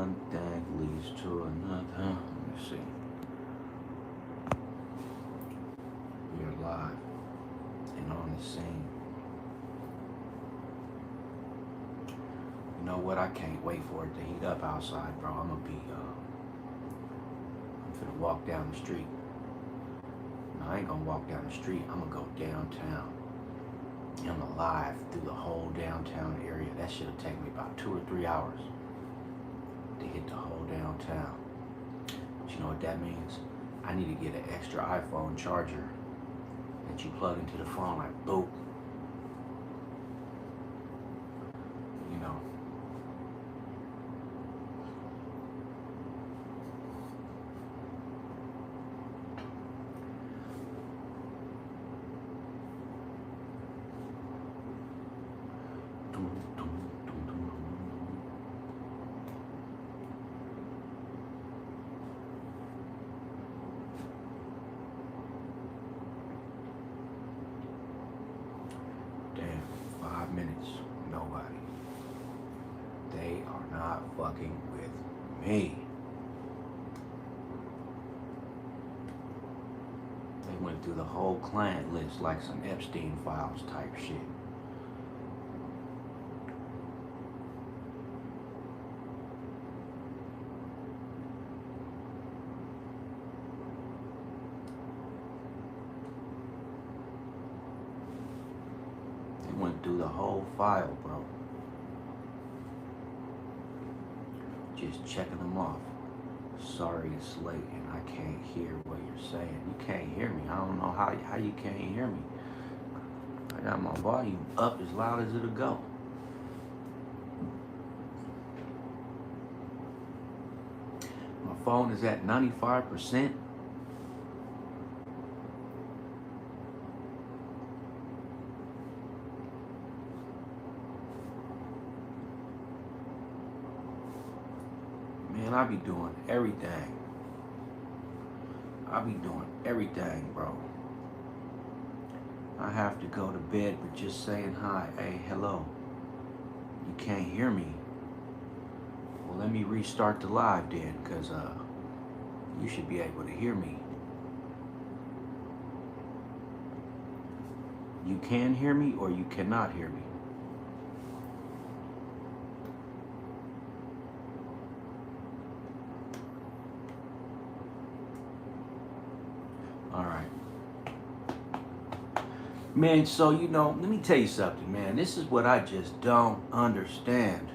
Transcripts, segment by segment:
one thing leads to another. Let me see. We're live and on the scene. You know what? I can't wait for it to heat up outside, bro. I'm finna walk down the street. No, I ain't gonna walk down the street. I'm gonna go downtown. And I'm gonna live through the whole downtown area. That shit'll take me about 2 or 3 hours to hit the whole downtown. But you know what that means? I need to get an extra iPhone charger that you plug into the phone like boop. You know. Damn, 5 minutes, nobody. They are not fucking with me. They went through the whole client list like some Epstein files type shit. They went through the whole file, bro. Just checking them off. Sorry it's late and I can't hear what you're saying. You can't hear me. I don't know how you can't hear me. I got my volume up as loud as it'll go. My phone is at 95%. Man, I be doing everything. I be doing everything, bro. I have to go to bed, but just saying hi, hey, hello. You can't hear me. Well, let me restart the live then, because you should be able to hear me. You can hear me or you cannot hear me. All right. Man, so, you know, let me tell you something, man. This is what I just don't understand.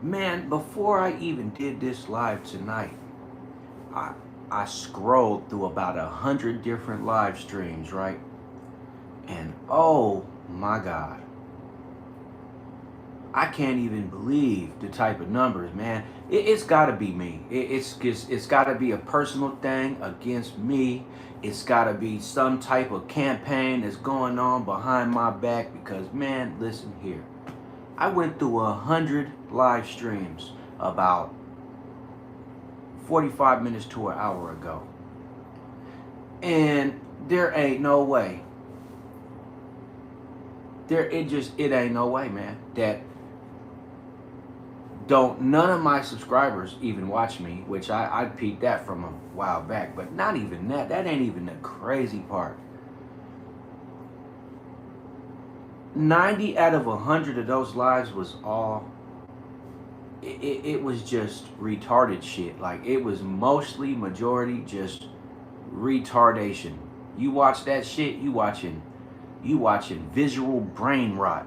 Man, before I even did this live tonight, I scrolled through about 100 different live streams, right? And oh my God. I can't even believe the type of numbers, man. It's got to be me. It's got to be a personal thing against me. It's got to be some type of campaign that's going on behind my back because, man, listen here. I went through 100 live streams about 45 minutes to an hour ago. And there ain't no way. It ain't no way, man, that none of my subscribers even watch me, which I peeped that from a while back, but not even that. That ain't even the crazy part. 90 out of 100 of those lives was all, it was just retarded shit. Like, it was mostly, majority, just retardation. You watch that shit, you watching visual brain rot,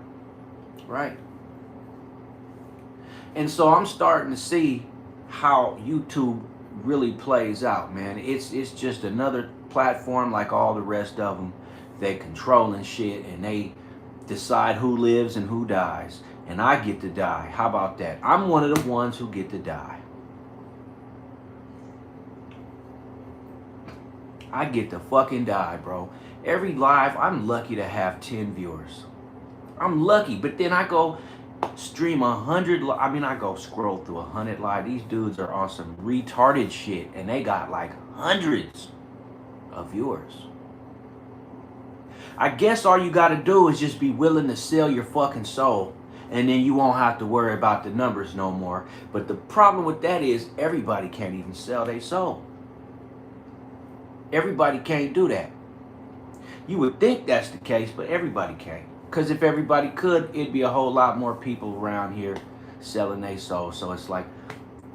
right? And so I'm starting to see how YouTube really plays out, man. It's just another platform like all the rest of them. They controlling shit and they decide who lives and who dies. And I get to die. How about that? I'm one of the ones who get to die. I get to fucking die, bro. Every live, I'm lucky to have 10 viewers. I'm lucky, but then I go stream 100, I go scroll through 100 live. These dudes are on some retarded shit, and they got like hundreds of viewers. I guess all you gotta do is just be willing to sell your fucking soul And then you won't have to worry about the numbers no more. But the problem with that is everybody can't even sell their soul. Everybody can't do that. You would think that's the case, but everybody can't. Because if everybody could, it'd be a whole lot more people around here selling their soul. So it's like,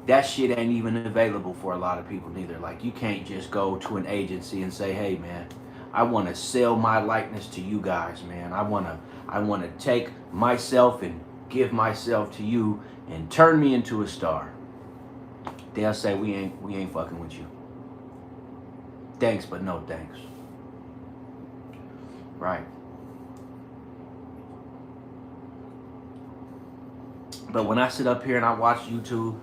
that shit ain't even available for a lot of people neither. Like, you can't just go to an agency and say, hey man, I want to sell my likeness to you guys, man. I want to take myself and give myself to you and turn me into a star. They'll say, we ain't fucking with you. Thanks, but no thanks. Right. But when I sit up here and I watch YouTube,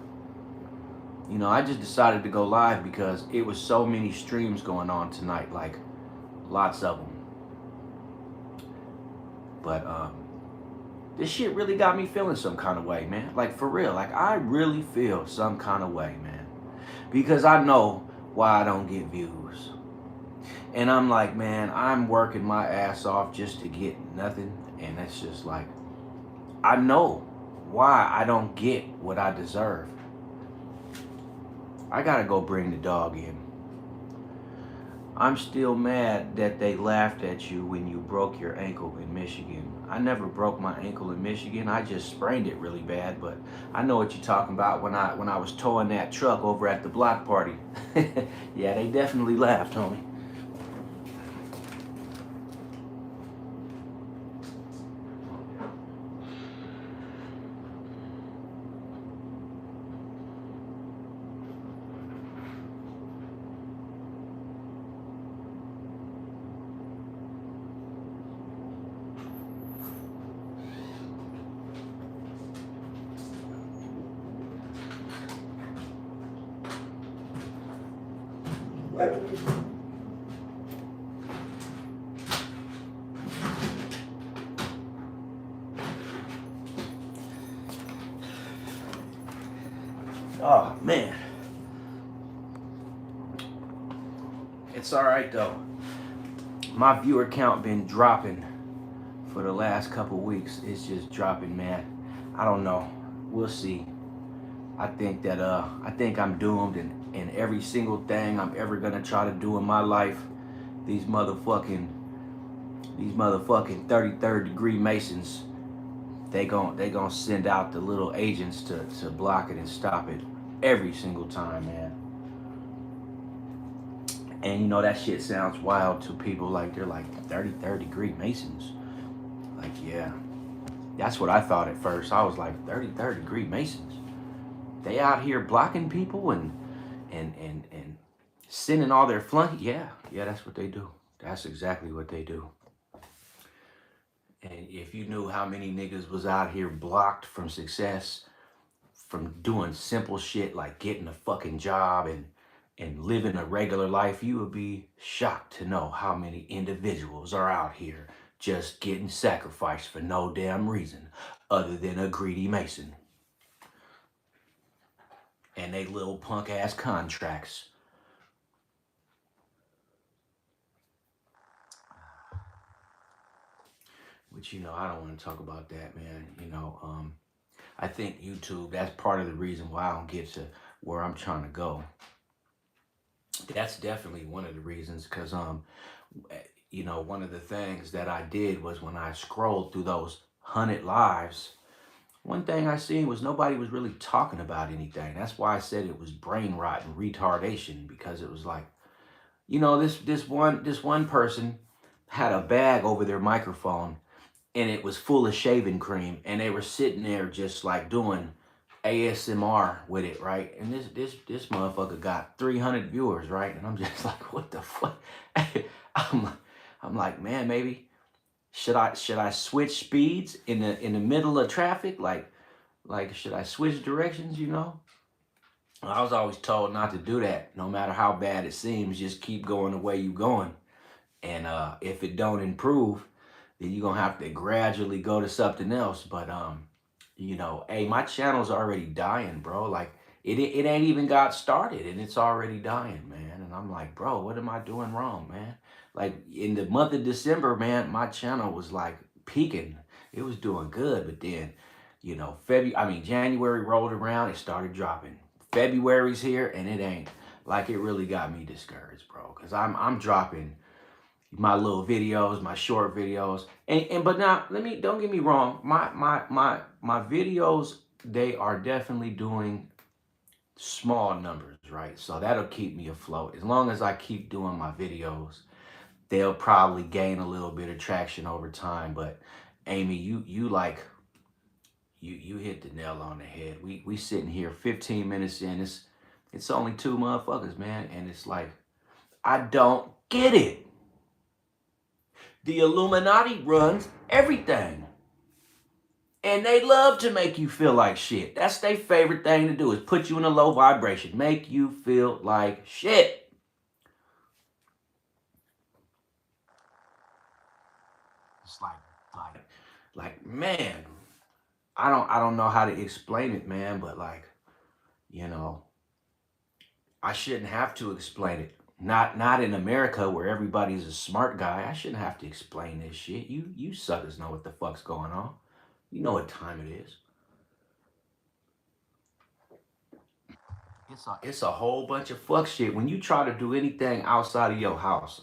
you know, I just decided to go live because it was so many streams going on tonight, like lots of them. But this shit really got me feeling some kind of way, man. Like, for real, like I really feel some kind of way, man. Because I know why I don't get views. And I'm like, man, I'm working my ass off just to get nothing. And it's just like, I know why I don't get what I deserve. I gotta go bring the dog in. I'm still mad that they laughed at you when you broke your ankle in Michigan. I never broke my ankle in Michigan. I just sprained it really bad, but I know what you're talking about when I was towing that truck over at the block party. Yeah, they definitely laughed, homie. Oh man, it's all right though. My viewer count been dropping for the last couple weeks. It's just dropping, man. I don't know. We'll see. I think that I think I'm doomed, and every single thing I'm ever gonna try to do in my life, these motherfucking 33rd degree Masons, they gon' send out the little agents to block it and stop it every single time, man. And you know that shit sounds wild to people, like they're like 33rd degree Masons. Like, yeah, that's what I thought at first. I was like, 33rd degree Masons. They out here blocking people and sending all their flunky. Yeah, that's what they do. That's exactly what they do. And if you knew how many niggas was out here blocked from success, from doing simple shit like getting a fucking job and living a regular life, you would be shocked to know how many individuals are out here just getting sacrificed for no damn reason other than a greedy Mason and they little punk ass contracts. But you know, I don't want to talk about that, man. You know, I think YouTube, that's part of the reason why I don't get to where I'm trying to go. That's definitely one of the reasons, because you know, one of the things that I did was when I scrolled through those 100 lives, one thing I seen was nobody was really talking about anything. That's why I said it was brain rot and retardation, because it was like, you know, this one person had a bag over their microphone and it was full of shaving cream, and they were sitting there just like doing ASMR with it, right? And this motherfucker got 300 viewers, right? And I'm just like, what the fuck? I'm like, man, maybe should I switch speeds in the middle of traffic? Like should I switch directions, you know? I was always told not to do that. No matter how bad it seems, just keep going the way you going. And if it don't improve, then you're gonna have to gradually go to something else. But you know, hey, my channel's already dying, bro. Like it ain't even got started and it's already dying, man. And I'm like, bro, what am I doing wrong, man? Like in the month of December, man, my channel was like peaking. It was doing good, but then You know, January rolled around, it started dropping. February's here, and it ain't. Like, it really got me discouraged, bro. Cause I'm dropping my little videos, my short videos, and but now don't get me wrong, my videos, they are definitely doing small numbers, right? So that'll keep me afloat. As long as I keep doing my videos, they'll probably gain a little bit of traction over time. But Amy, you hit the nail on the head. We sitting here 15 minutes in. It's only two motherfuckers, man, and it's like, I don't get it. The Illuminati runs everything. And they love to make you feel like shit. That's their favorite thing to do, is put you in a low vibration, make you feel like shit. It's like man, I don't know how to explain it, man, but like, you know, I shouldn't have to explain it. Not in America where everybody's a smart guy. I shouldn't have to explain this shit. You suckers know what the fuck's going on. You know what time it is. It's a whole bunch of fuck shit. When you try to do anything outside of your house,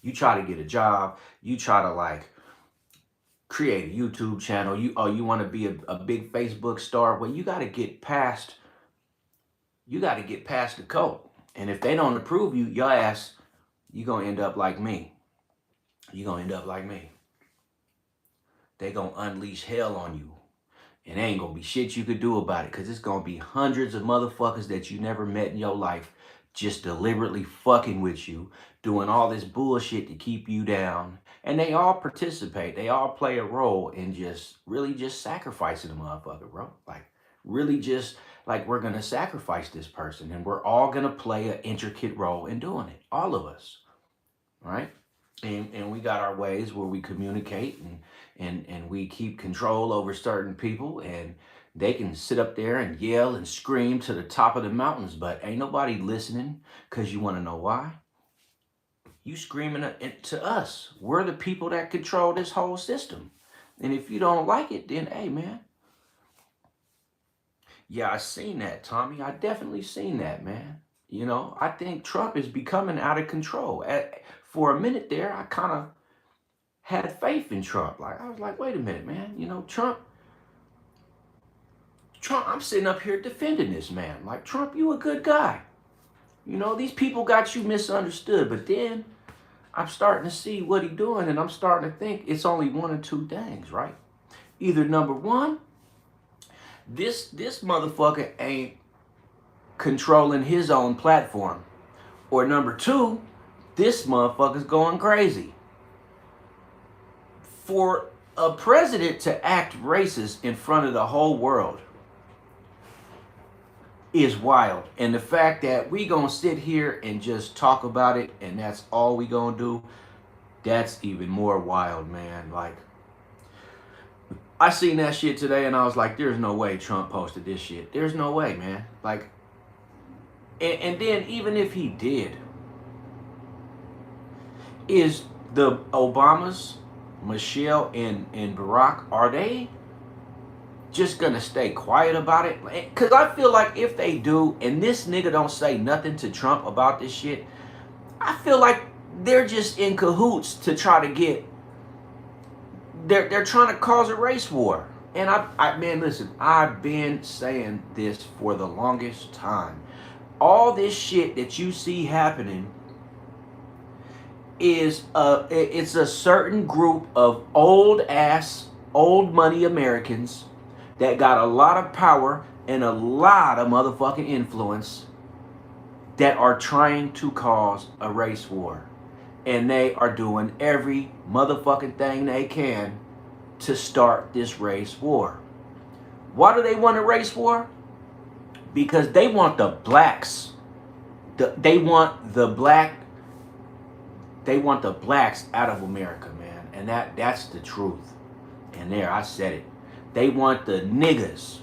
you try to get a job, you try to like create a YouTube channel, you want to be a big Facebook star, well, you got to get past the code. And if they don't approve you, your ass, you going to end up like me. You going to end up like me. They going to unleash hell on you. And there ain't going to be shit you could do about it, because it's going to be hundreds of motherfuckers that you never met in your life just deliberately fucking with you, doing all this bullshit to keep you down. And they all participate. They all play a role in just really just sacrificing the motherfucker, bro. Like, really just like, we're going to sacrifice this person, and we're all going to play an intricate role in doing it. All of us, right? And we got our ways where we communicate and we keep control over certain people, and they can sit up there and yell and scream to the top of the mountains, but ain't nobody listening, because you want to know why? You screaming to us. We're the people that control this whole system. And if you don't like it, then hey, man. Yeah, I seen that, Tommy. I definitely seen that, man. You know, I think Trump is becoming out of control. For a minute there, I kind of had faith in Trump. Like, I was like, wait a minute, man. You know, Trump, I'm sitting up here defending this man. Like, Trump, you a good guy. You know, these people got you misunderstood. But then I'm starting to see what he's doing, and I'm starting to think it's only one or two things, right? Either number one, this motherfucker ain't controlling his own platform. Or number two, this motherfucker's going crazy. For a president to act racist in front of the whole world is wild. And the fact that we gonna sit here and just talk about it and that's all we gonna do, that's even more wild, man. Like, I seen that shit today and I was like, there's no way Trump posted this shit. There's no way, man. Like, and then even if he did, is the Obamas, Michelle and Barack, are they just gonna stay quiet about it? Because I feel like if they do, and this nigga don't say nothing to Trump about this shit, I feel like they're just in cahoots to try to get, they're trying to cause a race war. And man, listen, I've been saying this for the longest time. All this shit that you see happening is it's a certain group of old money Americans that got a lot of power and a lot of motherfucking influence that are trying to cause a race war. And they are doing every motherfucking thing they can to start this race war. Why do they want a race war? Because they want the blacks. They want the blacks out of America, man. And that's the truth. And there, I said it. They want the niggas,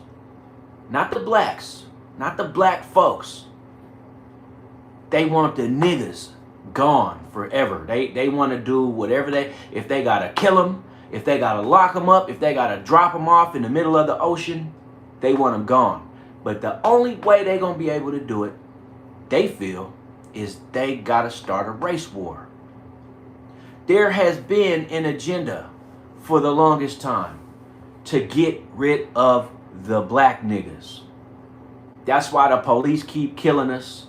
not the blacks, not the black folks. They want the niggas gone forever. They want to do whatever if they gotta kill them, If they got to lock them up, if they got to drop them off in the middle of the ocean, they want them gone. But the only way they're going to be able to do it, they feel, is they got to start a race war. There has been an agenda for the longest time to get rid of the black niggas. That's why the police keep killing us.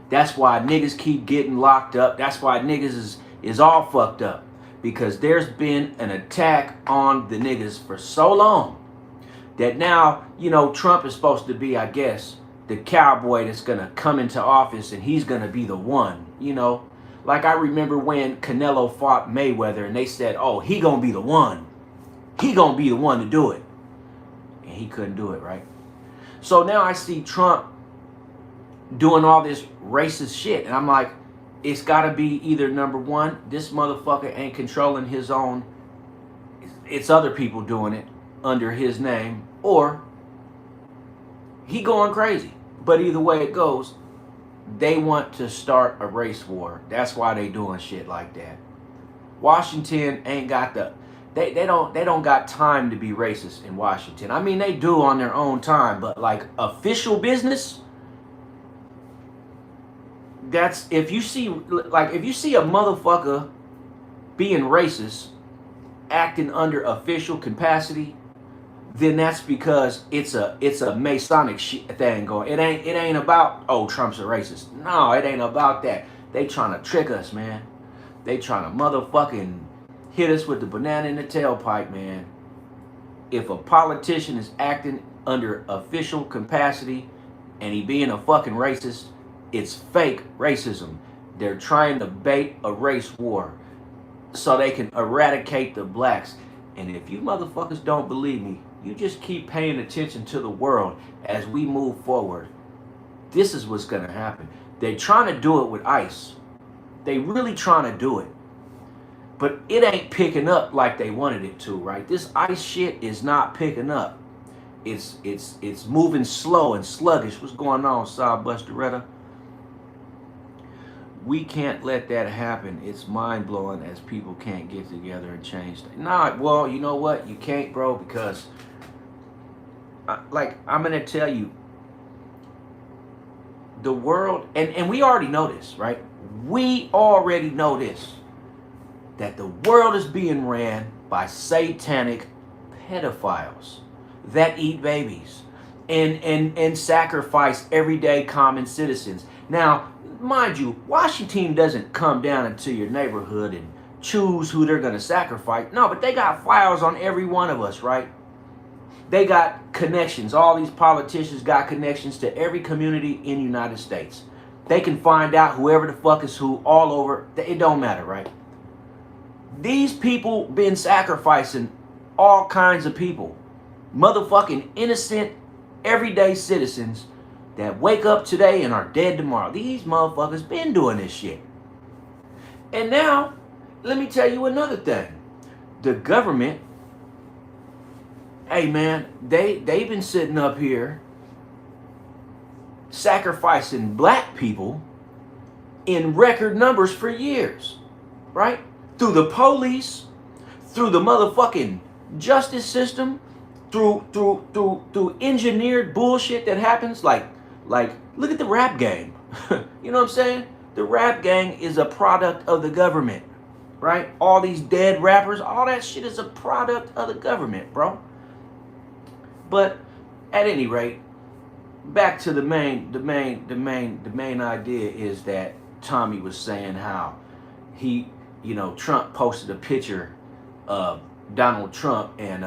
That's why niggas keep getting locked up. That's why niggas is all fucked up. Because there's been an attack on the niggas for so long that now, you know, Trump is supposed to be, I guess, the cowboy that's going to come into office and he's going to be the one, you know. Like I remember when Canelo fought Mayweather and they said, oh, he going to be the one. He going to be the one to do it. And he couldn't do it, right? So now I see Trump doing all this racist shit. And I'm like, it's got to be either number one, this motherfucker ain't controlling his own, it's other people doing it under his name, or he going crazy. But either way it goes, they want to start a race war. That's why they doing shit like that. Washington ain't got the, they don't got time to be racist in Washington. I mean, they do on their own time, but like official business, that's, if you see a motherfucker being racist, acting under official capacity, then that's because it's a Masonic shit thing going. It ain't about, oh, Trump's a racist. No, it ain't about that. They trying to trick us, man. They trying to motherfucking hit us with the banana in the tailpipe, man. If a politician is acting under official capacity and he being a fucking racist, it's fake racism. They're trying to bait a race war so they can eradicate the blacks. And if you motherfuckers don't believe me, you just keep paying attention to the world as we move forward. This is what's going to happen. They're trying to do it with ICE. They really trying to do it. But it ain't picking up like they wanted it to, right? This ICE shit is not picking up. It's moving slow and sluggish. What's going on, Saw Busteretta? We can't let that happen. It's mind-blowing as people can't get together and change things. Nah, well, you know what? You can't, bro, because I'm going to tell you, the world, and we already know this, right? We already know this, that the world is being ran by satanic pedophiles that eat babies and sacrifice everyday common citizens. Now, mind you, Washington doesn't come down into your neighborhood and choose who they're going to sacrifice. No, but they got files on every one of us, right? They got connections. All these politicians got connections to every community in the United States. They can find out whoever the fuck is who all over. It don't matter, right? These people been sacrificing all kinds of people. Motherfucking innocent, everyday citizens that wake up today and are dead tomorrow. These motherfuckers been doing this shit. And now, let me tell you another thing. The government, hey man, they've been sitting up here sacrificing black people in record numbers for years, right? Through the police, through the motherfucking justice system, through engineered bullshit that happens. Like, look at the rap game. You know what I'm saying? The rap gang is a product of the government, right? All these dead rappers, all that shit is a product of the government, bro. But at any rate, back to the main idea is that Tommy was saying how he, you know, Trump posted a picture of Donald Trump and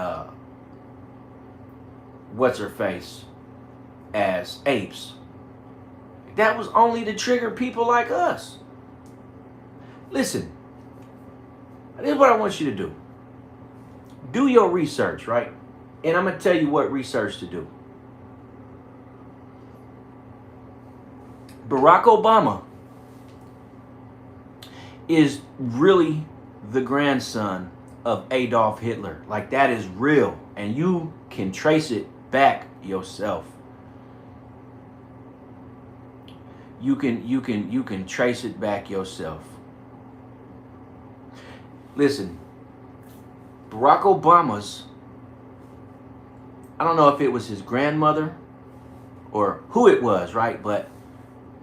what's her face as apes. That was only to trigger people like us. Listen, this is what I want you to do. Do your research, right? And I'm going to tell you what research to do. Barack Obama is really the grandson of Adolf Hitler. Like, that is real. And you can trace it back yourself. You can trace it back yourself. Listen, Barack Obama's, I don't know if it was his grandmother or who it was, right? But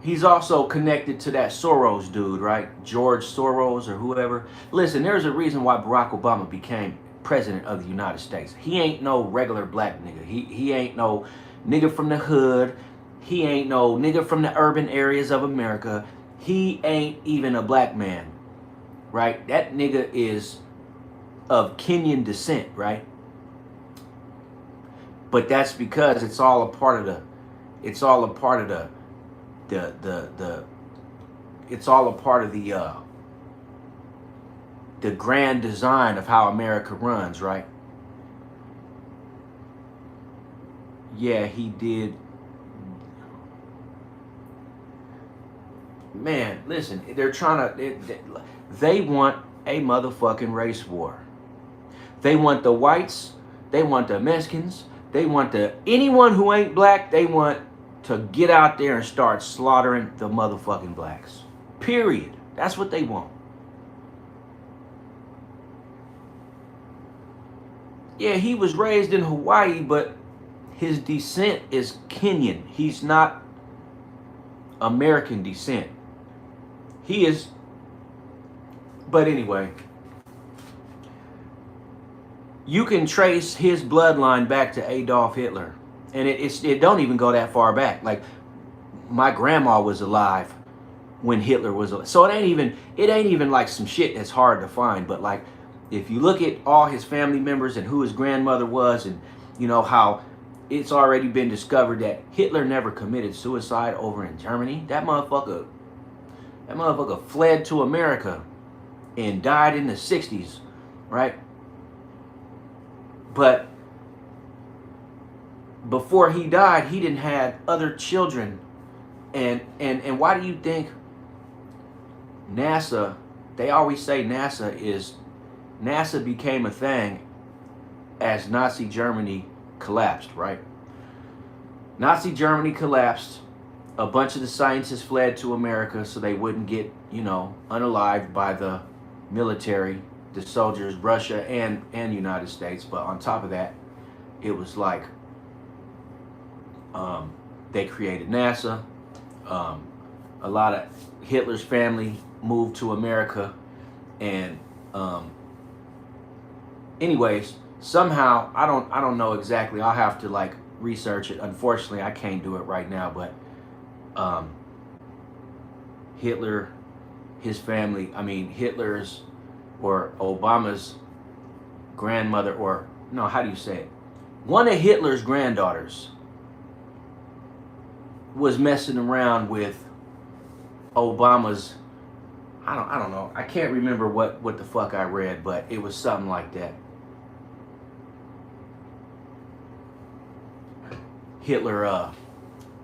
he's also connected to that Soros dude, right? George Soros or whoever. Listen, there's a reason why Barack Obama became president of the United States. He ain't no regular black nigga. He ain't no nigga from the hood. He ain't no nigga from the urban areas of America. He ain't even a black man, right? That nigga is of Kenyan descent, right? But that's because it's all a part of the it's all a part of the grand design of how America runs, right? Yeah, he did. Man, listen, they're trying to, they want a motherfucking race war. They want the whites, they want the Mexicans, they want anyone who ain't black, they want to get out there and start slaughtering the motherfucking blacks. Period. That's what they want. Yeah, he was raised in Hawaii, but his descent is Kenyan. He's not American descent. He is, but anyway, you can trace his bloodline back to Adolf Hitler, and it don't even go that far back. Like, my grandma was alive when Hitler was alive, so it ain't even like some shit that's hard to find. But like, if you look at all his family members and who his grandmother was, and you know how it's already been discovered that Hitler never committed suicide over in Germany. That motherfucker fled to America and died in the 60s, right? But before he died, he didn't have other children. And why do you think NASA, they always say NASA became a thing as Nazi Germany collapsed, right? Nazi Germany collapsed. A bunch of the scientists fled to America so they wouldn't get, unalived by the military, the soldiers, Russia and United States. But on top of that, it was like they created NASA. A lot of Hitler's family moved to America, and anyways, somehow I don't know exactly. I'll have to like research it. Unfortunately, I can't do it right now, but Hitler, his family, Hitler's or Obama's grandmother, or no, how do you say it? One of Hitler's granddaughters was messing around with Obama's, I don't know. I can't remember what the fuck I read, but it was something like that. Hitler,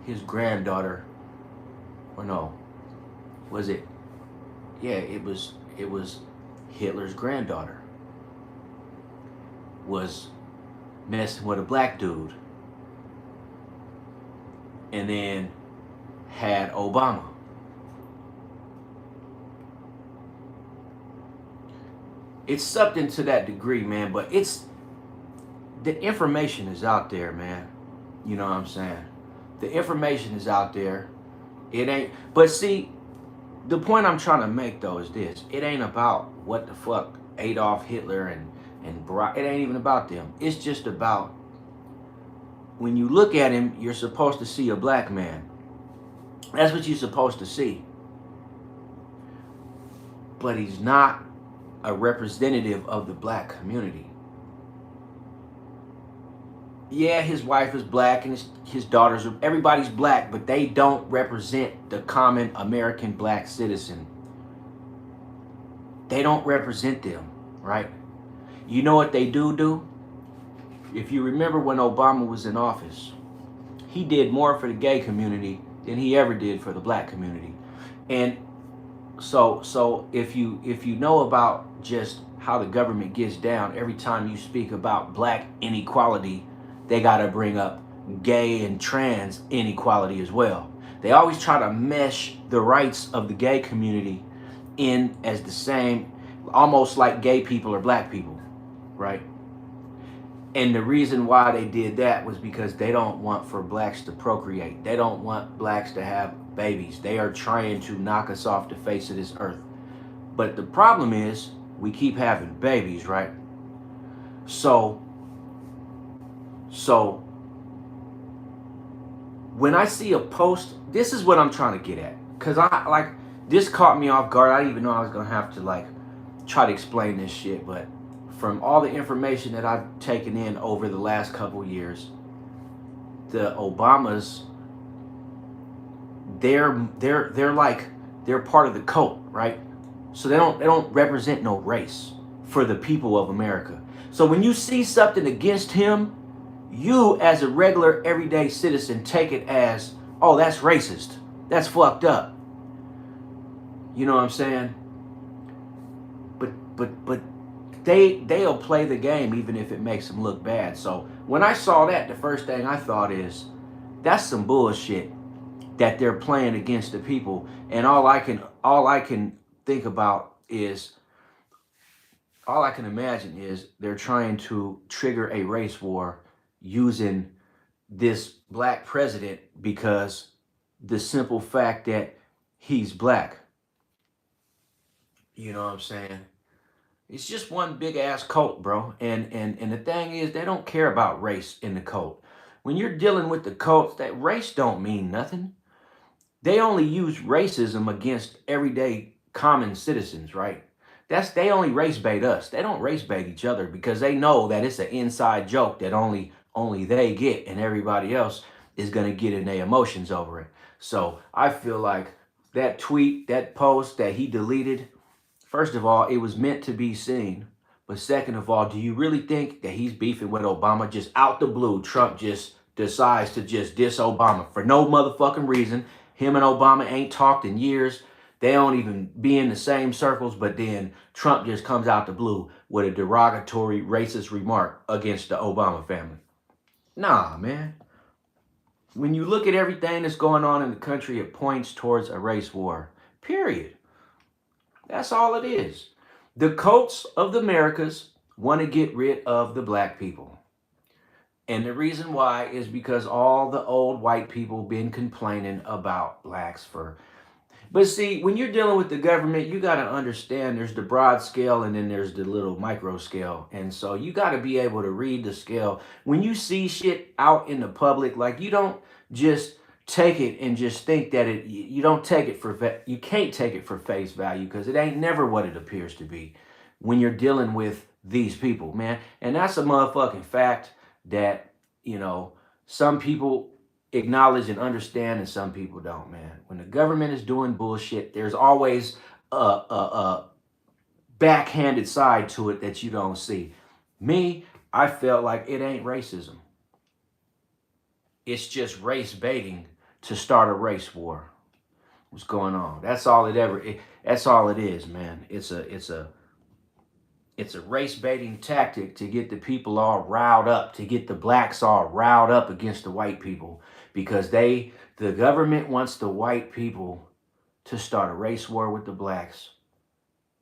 his granddaughter, or no, was it? Yeah, it was Hitler's granddaughter was messing with a black dude, and then had Obama. It's something to that degree, man, but the information is out there, man. You know what I'm saying? The information is out there. It ain't, but see, the point I'm trying to make though is this. It ain't about what the fuck Adolf Hitler and Barack, it ain't even about them. It's just about, when you look at him, you're supposed to see a black man. That's what you're supposed to see. But he's not a representative of the black community. Yeah, his wife is black and his daughters are, everybody's black, but they don't represent the common American black citizen. They don't represent them, right? You know what they do? If you remember when Obama was in office, he did more for the gay community than he ever did for the black community. And so if you know about just how the government gets down, every time you speak about black inequality, they got to bring up gay and trans inequality as well. They always try to mesh the rights of the gay community in as the same, almost like gay people are black people, right? And the reason why they did that was because they don't want for blacks to procreate. They don't want blacks to have babies. They are trying to knock us off the face of this earth. But the problem is we keep having babies, right? So so when I see a post, this is what I'm trying to get at. Cause I like this caught me off guard. I didn't even know I was gonna have to like try to explain this shit, but from all the information that I've taken in over the last couple years, the Obamas, they're like they're part of the cult, right? So they don't represent no race for the people of America. So when you see something against him, you as a regular everyday citizen take it as, oh, that's racist. That's fucked up. You know what I'm saying? But they'll play the game even if it makes them look bad. So when I saw that, the first thing I thought is, that's some bullshit that they're playing against the people. And all I can think about is, all I can imagine is they're trying to trigger a race war using this black president because the simple fact that he's black. You know what I'm saying? It's just one big ass cult, bro. And the thing is, they don't care about race in the cult. When you're dealing with the cults, that race don't mean nothing. They only use racism against everyday common citizens, right? They only race bait us. They don't race bait each other because they know that it's an inside joke that only they get, and everybody else is gonna get in their emotions over it. So I feel like that tweet, that post that he deleted, first of all, it was meant to be seen. But second of all, do you really think that he's beefing with Obama? Just out the blue, Trump just decides to just diss Obama for no motherfucking reason. Him and Obama ain't talked in years. They don't even be in the same circles, but then Trump just comes out the blue with a derogatory, racist remark against the Obama family. Nah, man. When you look at everything that's going on in the country, it points towards a race war. Period. That's all it is. The cults of the Americas want to get rid of the black people. And the reason why is because all the old white people been complaining about blacks for. But see, when you're dealing with the government, you got to understand there's the broad scale and then there's the little micro scale. And so you got to be able to read the scale. When you see shit out in the public, like, you don't just take it and just think that you don't take it for, you can't take it for face value, because it ain't never what it appears to be when you're dealing with these people, man. And that's a motherfucking fact that, you know, some people acknowledge and understand and some people don't, man. When the government is doing bullshit, there's always a backhanded side to it that you don't see. Me, I felt like it ain't racism. It's just race baiting to start a race war. What's going on? That's all that's all it is, man. It's a race baiting tactic to get the people all riled up, to get the blacks all riled up against the white people, because the government wants the white people to start a race war with the blacks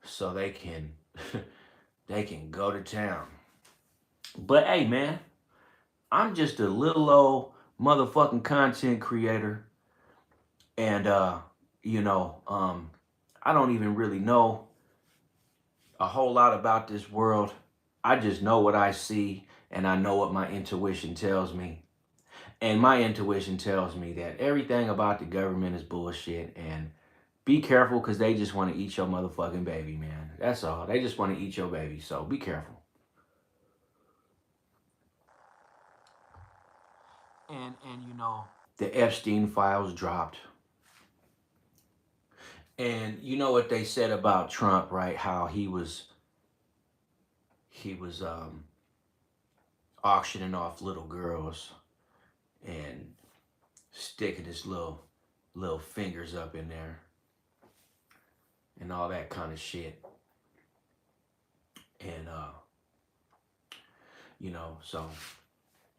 so they can go to town. But hey, man, I'm just a little old motherfucking content creator, and I don't even really know a whole lot about this world. I just know what I see, and I know what my intuition tells me. And my intuition tells me that everything about the government is bullshit, and be careful, because they just want to eat your motherfucking baby, man. That's all. They just want to eat your baby, so be careful. And the Epstein files dropped. And you know what they said about Trump, right? How he was auctioning off little girls and sticking his little fingers up in there and all that kind of shit. And so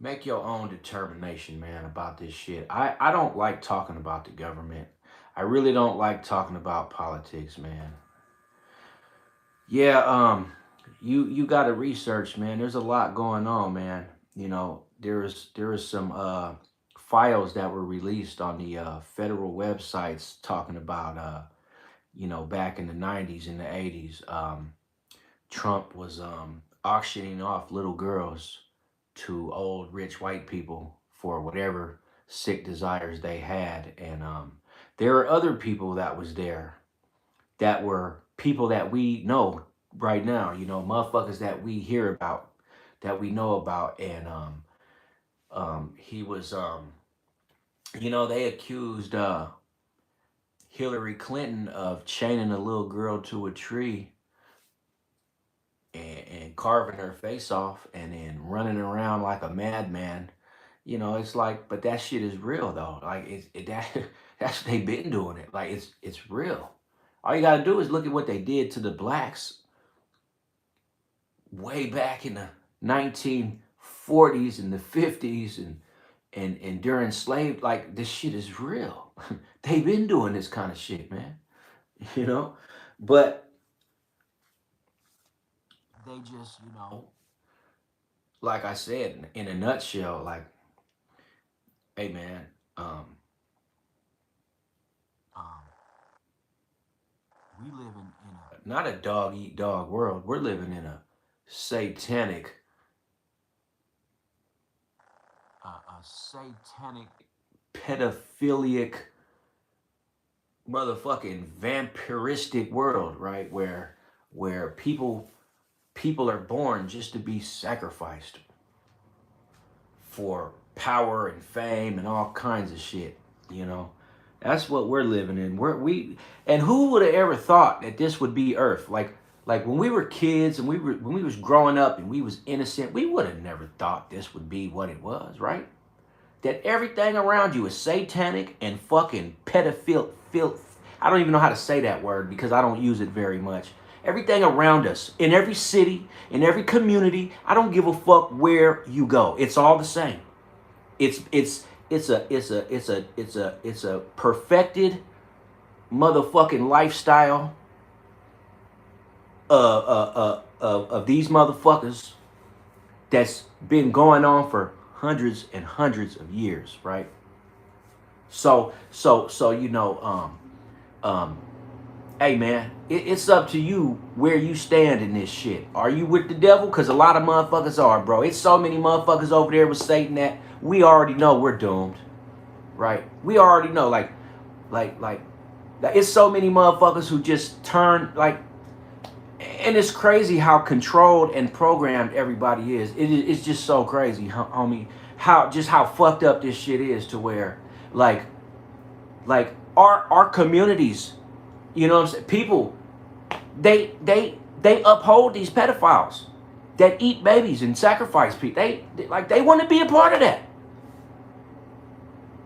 make your own determination, man, about this shit. I don't like talking about the government. I really don't like talking about politics, man. Yeah, you got to research, man. There's a lot going on, man. You know, there is some files that were released on the federal websites talking about back in the 90s and the 80s. Trump was auctioning off little girls to old rich white people for whatever sick desires they had, and there are other people that was there that were people that we know right now, motherfuckers that we hear about, that we know about. And he was they accused Hillary Clinton of chaining a little girl to a tree and carving her face off and then running around like a madman. It's like, but that shit is real though. Like that that's what they've been doing it. Like it's real. All you gotta do is look at what they did to the blacks way back in the 1940s and the 50s, and during slave. Like, this shit is real. They've been doing this kind of shit, man. you know but they just, like I said, in a nutshell, like, hey man, um we live in a not a dog eat dog world. We're living in a satanic a satanic pedophilic motherfucking vampiristic world, right? Where people are born just to be sacrificed for power and fame and all kinds of shit. That's what we're living in. And who would have ever thought that this would be Earth? Like when we were kids and when we was growing up and we was innocent, we would have never thought this would be what it was, right? That everything around you is satanic and fucking pedophile. I don't even know how to say that word because I don't use it very much. Everything around us, in every city, in every community, I don't give a fuck where you go. It's all the same. It's a perfected motherfucking lifestyle of these motherfuckers that's been going on for hundreds and hundreds of years, right? So hey man, it's up to you where you stand in this shit. Are you with the devil? Because a lot of motherfuckers are, bro. It's so many motherfuckers over there with Satan that we already know we're doomed, right? We already know, like it's so many motherfuckers who just turn, like, and it's crazy how controlled and programmed everybody is. It's just so crazy, homie, how fucked up this shit is, to where like our communities, you know what I'm saying? People, they uphold these pedophiles that eat babies and sacrifice people. They want to be a part of that.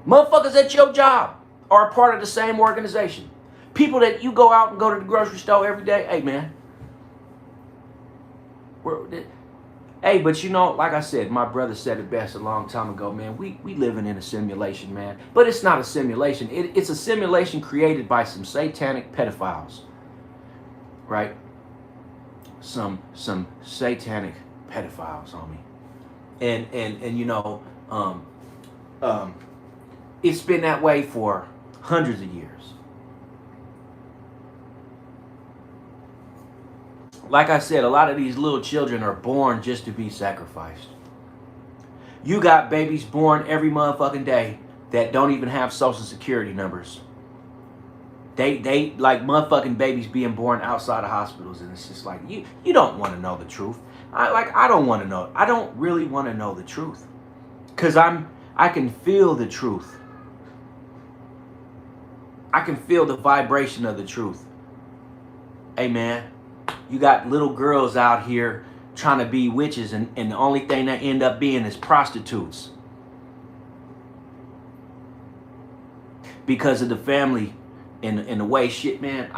Motherfuckers at your job are a part of the same organization. People that you go out and go to the grocery store every day. Hey man, hey, but like I said, my brother said it best a long time ago, man. We living in a simulation, man. But it's not a simulation. It's a simulation created by some satanic pedophiles, right? Some satanic pedophiles, homie. And it's been that way for hundreds of years. Like I said, a lot of these little children are born just to be sacrificed. You got babies born every motherfucking day that don't even have social security numbers. They like motherfucking babies being born outside of hospitals, and it's just like, you don't want to know the truth. I don't want to know. I don't really want to know the truth, cause I can feel the truth. I can feel the vibration of the truth. Hey man, you got little girls out here trying to be witches, and the only thing they end up being is prostitutes. Because of the family and the way shit, man.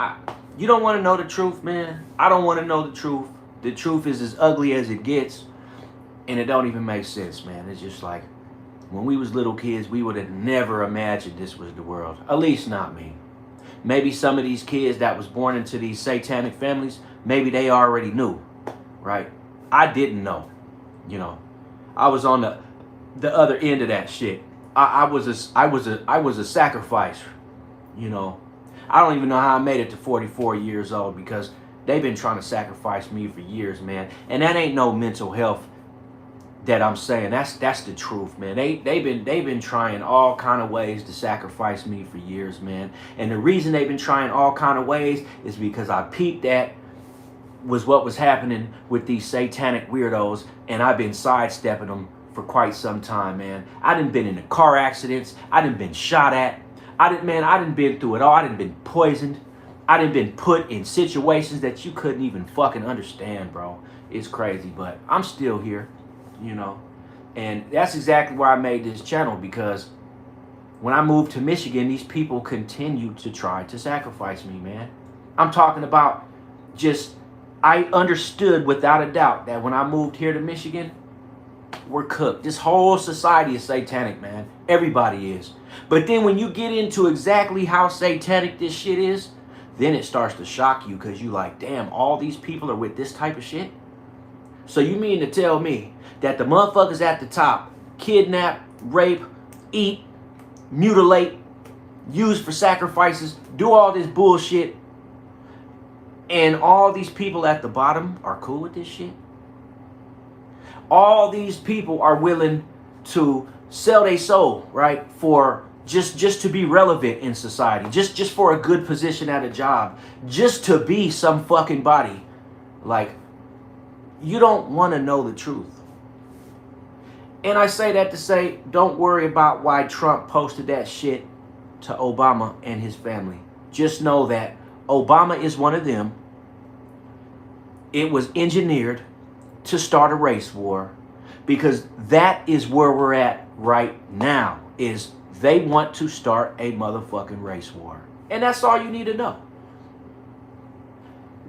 You don't want to know the truth, man. I don't want to know the truth. The truth is as ugly as it gets, and it don't even make sense, man. It's just like, when we was little kids, we would have never imagined this was the world. At least not me. Maybe some of these kids that was born into these satanic families, maybe they already knew, right? I didn't know, you know. I was on the other end of that shit. I was a sacrifice, you know. I don't even know how I made it to 44 years old because they've been trying to sacrifice me for years, man. And that ain't no mental health that I'm saying. That's the truth, man. They've been trying all kind of ways to sacrifice me for years, man. And the reason they've been trying all kind of ways is because I peeped that was what was happening with these satanic weirdos, and I've been sidestepping them for quite some time, man. I done been in car accidents. I done been shot at. I done been through it all. I done been poisoned. I done been put in situations that you couldn't even fucking understand, bro. It's crazy, but I'm still here, you know. And that's exactly why I made this channel, because when I moved to Michigan, these people continued to try to sacrifice me, man. I'm talking about just, I understood without a doubt that when I moved here to Michigan, we're cooked. This whole society is satanic, man. Everybody is. But then when you get into exactly how satanic this shit is, then it starts to shock you, because you like, damn, all these people are with this type of shit? So you mean to tell me that the motherfuckers at the top kidnap, rape, eat, mutilate, use for sacrifices, do all this bullshit, and all these people at the bottom are cool with this shit? All these people are willing to sell their soul, right, for just to be relevant in society, just for a good position at a job, just to be some fucking body. Like, you don't want to know the truth. And I say that to say, don't worry about why Trump posted that shit to Obama and his family. Just know that Obama is one of them. It was engineered to start a race war, because that is where we're at right now, is they want to start a motherfucking race war. And that's all you need to know.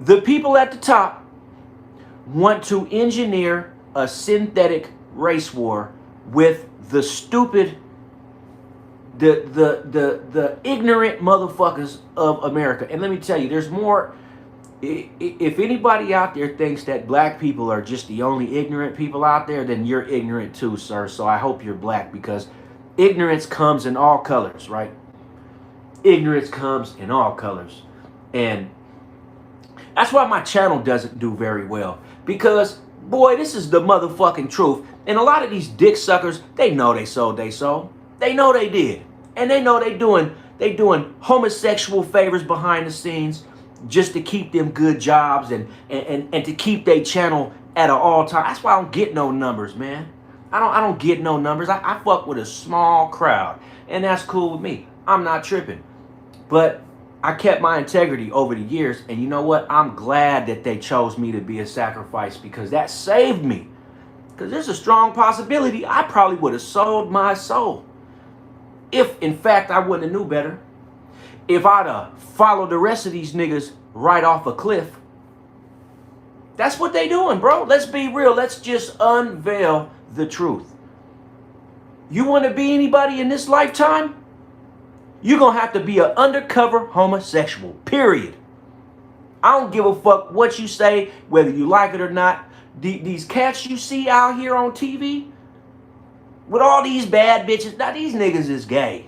The people at the top want to engineer a synthetic race war with the stupid, the ignorant motherfuckers of America. And let me tell you, there's more. If anybody out there thinks that black people are just the only ignorant people out there, then you're ignorant too, sir. So I hope you're black, because ignorance comes in all colors, right? Ignorance comes in all colors. And that's why my channel doesn't do very well, because, boy, this is the motherfucking truth. And a lot of these dick suckers, they know they sold they soul. They know they did. And they know they doing homosexual favors behind the scenes, just to keep them good jobs and to keep their channel at an all-time. That's why I don't get no numbers, man. I don't get no numbers. I fuck with a small crowd, and that's cool with me. I'm not tripping. But I kept my integrity over the years, and you know what? I'm glad that they chose me to be a sacrifice, because that saved me. Because there's a strong possibility I probably would have sold my soul if, in fact, I wouldn't have knew better. If I'd have followed the rest of these niggas right off a cliff. That's what they doing, bro. Let's be real. Let's just unveil the truth. You want to be anybody in this lifetime? You're going to have to be an undercover homosexual, period. I don't give a fuck what you say, whether you like it or not. These cats you see out here on TV with all these bad bitches, now these niggas is gay.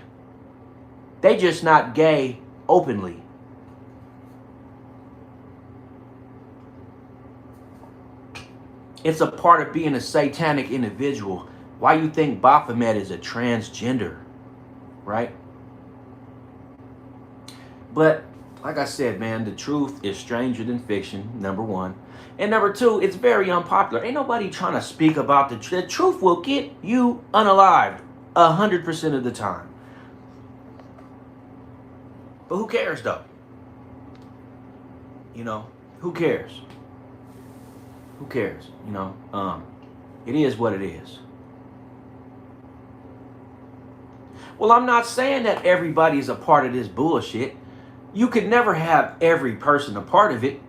They just not gay openly. It's a part of being a satanic individual. Why you think Baphomet is a transgender, right? But like I said, man, the truth is stranger than fiction, number one. And number two, it's very unpopular. Ain't nobody trying to speak about the truth. The truth will get you unalived 100% of the time. But who cares, though? You know, who cares? Who cares? You know, it is what it is. Well, I'm not saying that everybody is a part of this bullshit. You could never have every person a part of it,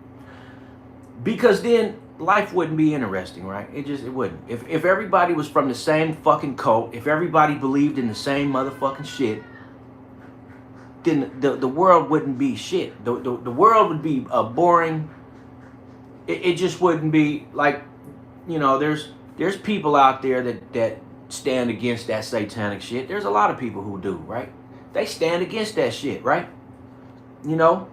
because then life wouldn't be interesting, right? It wouldn't. If everybody was from the same fucking cult, if everybody believed in the same motherfucking shit, then the world wouldn't be shit. The world would be a boring, it just wouldn't be like, you know, there's people out there that stand against that satanic shit. There's a lot of people who do, right? They stand against that shit, right? You know?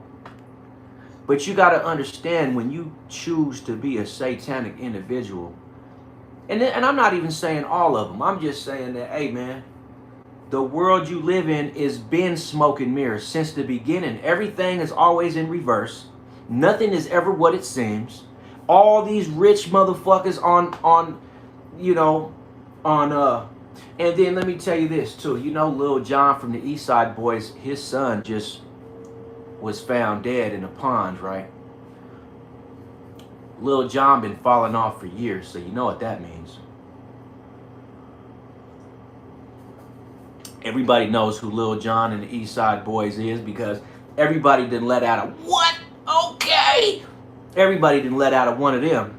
But you got to understand, when you choose to be a satanic individual, and I'm not even saying all of them. I'm just saying that, hey, man, the world you live in is been smoke and mirrors since the beginning. Everything is always in reverse. Nothing is ever what it seems. All these rich motherfuckers on you know, on and then let me tell you this too. You know, Lil Jon from the East Side Boys, his son just was found dead in a pond, right? Lil Jon been falling off for years, so you know what that means. Everybody knows who Lil Jon and the East Side Boys is, because everybody didn't let out a what? Okay. Everybody didn't let out of one of them.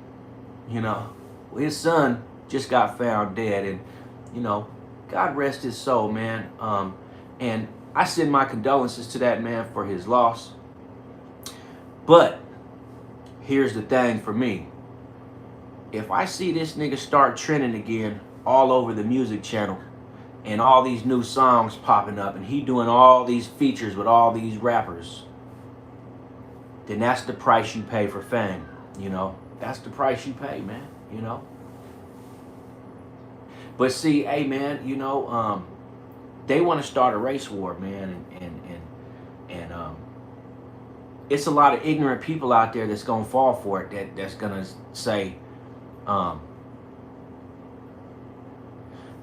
You know, well, his son just got found dead, and you know, God rest his soul, man. And I send my condolences to that man for his loss. But here's the thing for me. If I see this nigga start trending again all over the music channel, and all these new songs popping up, and he doing all these features with all these rappers, then that's the price you pay for fame, you know? That's the price you pay, man, you know? But see, hey, man, you know, they want to start a race war, man, and it's a lot of ignorant people out there that's gonna fall for it, that's gonna say,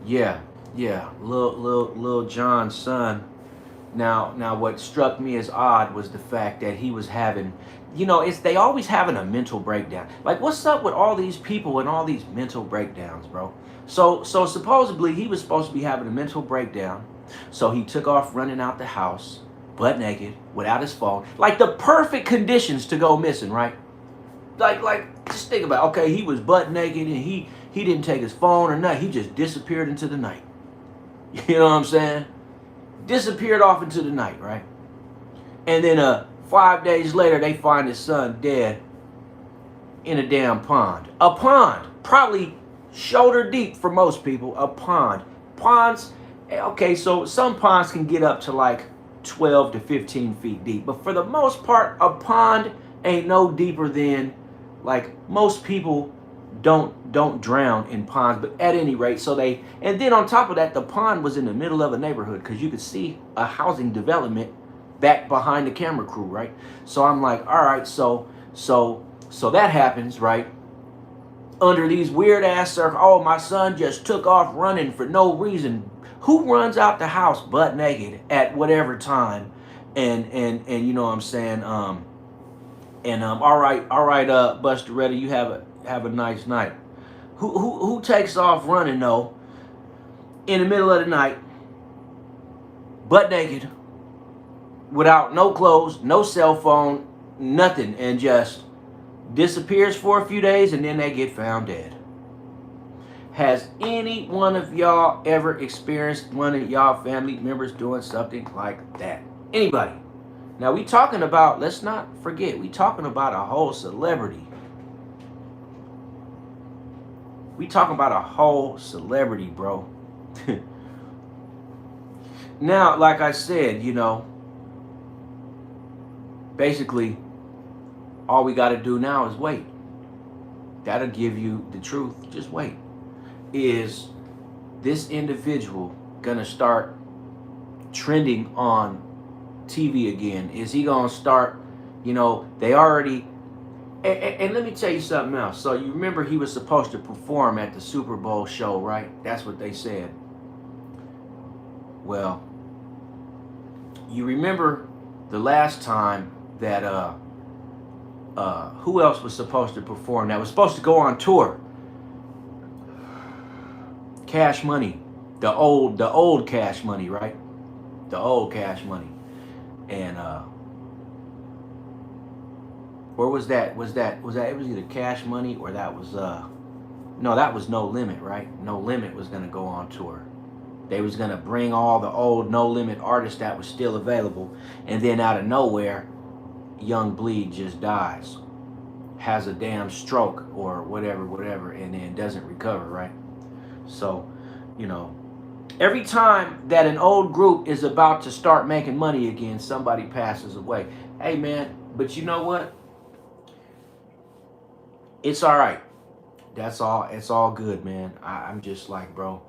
yeah, Lil Jon's son. Now, what struck me as odd was the fact that he was having, you know, they always having a mental breakdown. Like, what's up with all these people and all these mental breakdowns, bro? So supposedly he was supposed to be having a mental breakdown. So he took off running out the house, butt naked, without his phone. Like the perfect conditions to go missing, right? Like just think about it. Okay, he was butt naked and he didn't take his phone or nothing. He just disappeared into the night. You know what I'm saying? Disappeared off into the night, right? And then 5 days later, they find his son dead in a damn pond. A pond, probably shoulder deep for most people. A pond. Ponds, okay, so some ponds can get up to like 12 to 15 feet deep, but for the most part, a pond ain't no deeper than, like, most people don't drown in ponds, but at any rate, and then on top of that, the pond was in the middle of a neighborhood, because you could see a housing development back behind the camera crew, right? So I'm like, all right, so that happens, right? Under these weird ass circles. Oh, my son just took off running for no reason. Who runs out the house butt naked at whatever time? And you know what I'm saying? All right, Buster Reddy, you have a nice night. Who takes off running though in the middle of the night, butt naked, without no clothes, no cell phone, nothing, and just disappears for a few days, and then they get found dead? Has any one of y'all ever experienced one of y'all family members doing something like that? Anybody? Now we talking about, let's not forget, we talking about a whole celebrity. We talking about a whole celebrity, bro. Now, like I said, you know, basically, all we got to do now is wait. That'll give you the truth. Just wait. Is this individual gonna start trending on TV again? Is he gonna start, you know, they already, and let me tell you something else. So you remember he was supposed to perform at the Super Bowl show, right? That's what they said. Well, you remember the last time that who else was supposed to perform, that was supposed to go on tour? Cash Money, the old Cash Money, right? The old Cash Money. And or was that it was either Cash Money or that was no, that was No Limit, right? No Limit was gonna go on tour. They was gonna bring all the old No Limit artists that was still available, and then out of nowhere, Young Bleed just dies. has a damn stroke or whatever, and then doesn't recover, right? So, you know, every time that an old group is about to start making money again, somebody passes away. Hey, man, but you know what? It's all right. That's all. It's all good, man. I'm just like, bro,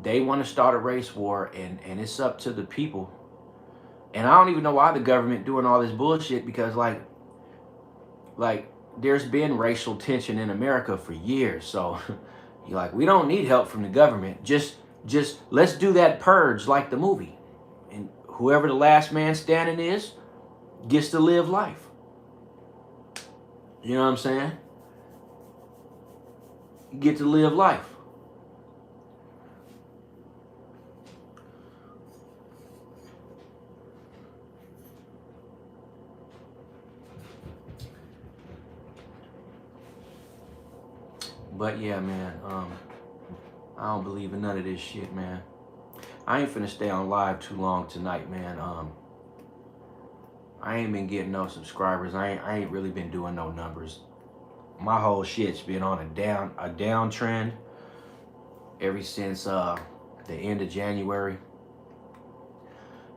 they want to start a race war, and it's up to the people. And I don't even know why the government doing all this bullshit, because like there's been racial tension in America for years. So you're like, we don't need help from the government. Just let's do that purge like the movie. And whoever the last man standing is gets to live life. You know what I'm saying? You get to live life. But yeah, man, I don't believe in none of this shit, man. I ain't finna stay on live too long tonight, man. I ain't been getting no subscribers. I ain't really been doing no numbers. My whole shit's been on a downtrend ever since the end of January.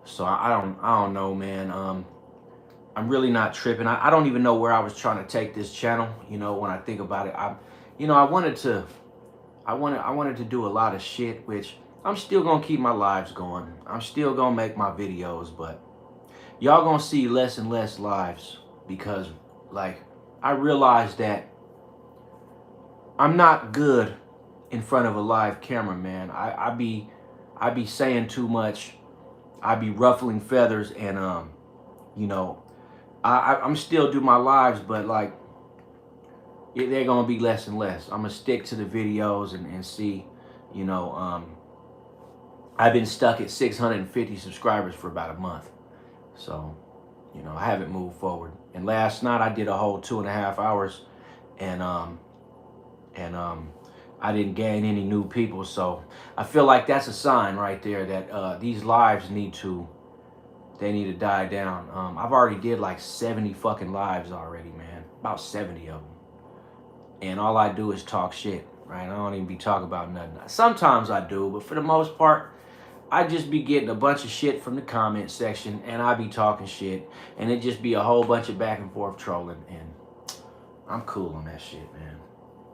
So I don't know, man. I'm really not tripping. I don't even know where I was trying to take this channel. You know, when I think about it, I wanted to do a lot of shit, which I'm still gonna keep my lives going. I'm still gonna make my videos, but y'all gonna see less and less lives, because like I realized that I'm not good in front of a live camera, man. I be saying too much. I be ruffling feathers, and you know, I'm still do my lives, but like they're gonna be less and less. I'm gonna stick to the videos and see, you know, I've been stuck at 650 subscribers for about a month. So, you know, I haven't moved forward. And last night I did a whole 2.5 hours, and I didn't gain any new people. So I feel like that's a sign right there that these lives need to die down. I've already did like 70 fucking lives already, man. About 70 of them. And all I do is talk shit, right? I don't even be talking about nothing. Sometimes I do, but for the most part, I just be getting a bunch of shit from the comment section, and I be talking shit, and it just be a whole bunch of back and forth trolling, and I'm cool on that shit, man.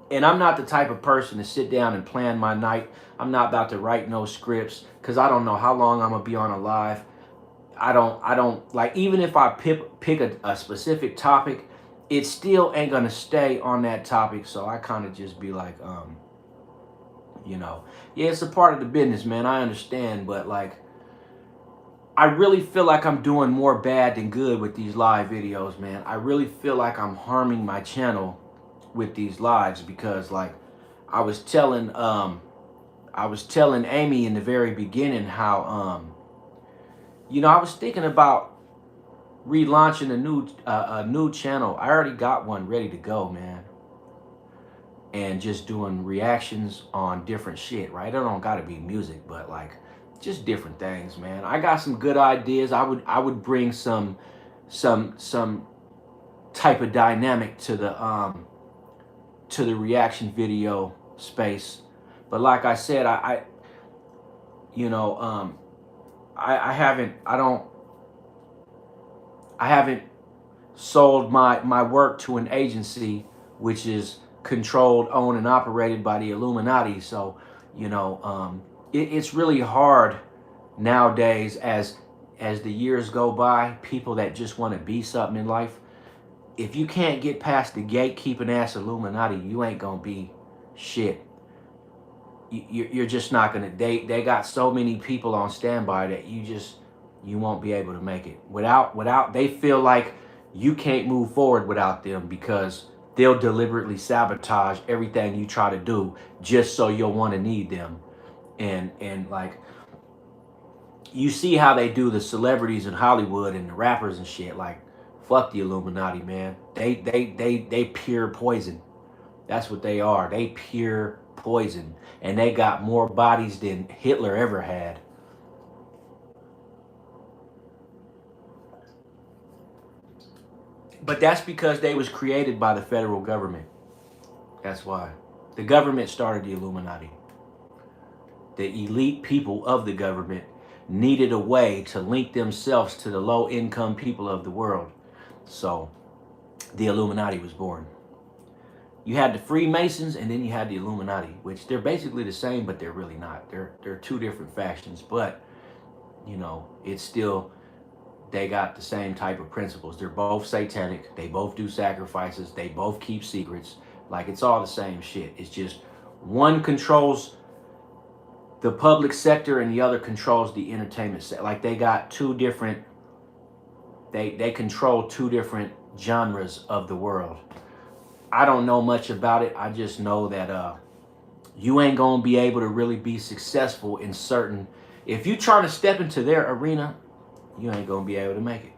And I'm not the type of person to sit down and plan my night. I'm not about to write no scripts, because I don't know how long I'm going to be on a live. I don't, like, even if I pick a specific topic, it still ain't going to stay on that topic. So I kind of just be like, you know, yeah, it's a part of the business, man. I understand, but like, I really feel like I'm doing more bad than good with these live videos, man. I really feel like I'm harming my channel with these lives, because like I was telling Amy in the very beginning how you know, I was thinking about relaunching a new channel. I already got one ready to go, man. And just doing reactions on different shit, right? It don't gotta be music, but like just different things, man. I got some good ideas. I would bring some type of dynamic to the reaction video space. But like I said, I you know, I haven't sold my work to an agency which is controlled, owned, and operated by the Illuminati. So, you know, it's really hard nowadays as the years go by, people that just want to be something in life, if you can't get past the gatekeeping ass Illuminati, you ain't gonna be shit. You're just not gonna. They got so many people on standby that you won't be able to make it without. They feel like you can't move forward without them, because they'll deliberately sabotage everything you try to do just so you'll want to need them. And like, you see how they do the celebrities in Hollywood and the rappers and shit. Like, fuck the Illuminati, man. They pure poison. That's what they are. They pure poison. And they got more bodies than Hitler ever had. But that's because they was created by the federal government. That's why. The government started the Illuminati. The elite people of the government needed a way to link themselves to the low-income people of the world. So the Illuminati was born. You had the Freemasons and then you had the Illuminati, which they're basically the same, but they're really not. They're two different factions, but you know, it's still, they got the same type of principles. They're both satanic. They both do sacrifices. They both keep secrets. Like, it's all the same shit. It's just one controls the public sector and the other controls the entertainment sector. Like, they got two different, they control two different genres of the world. I don't know much about it. I just know that you ain't gonna be able to really be successful in certain, if you try to step into their arena, you ain't gonna be able to make it.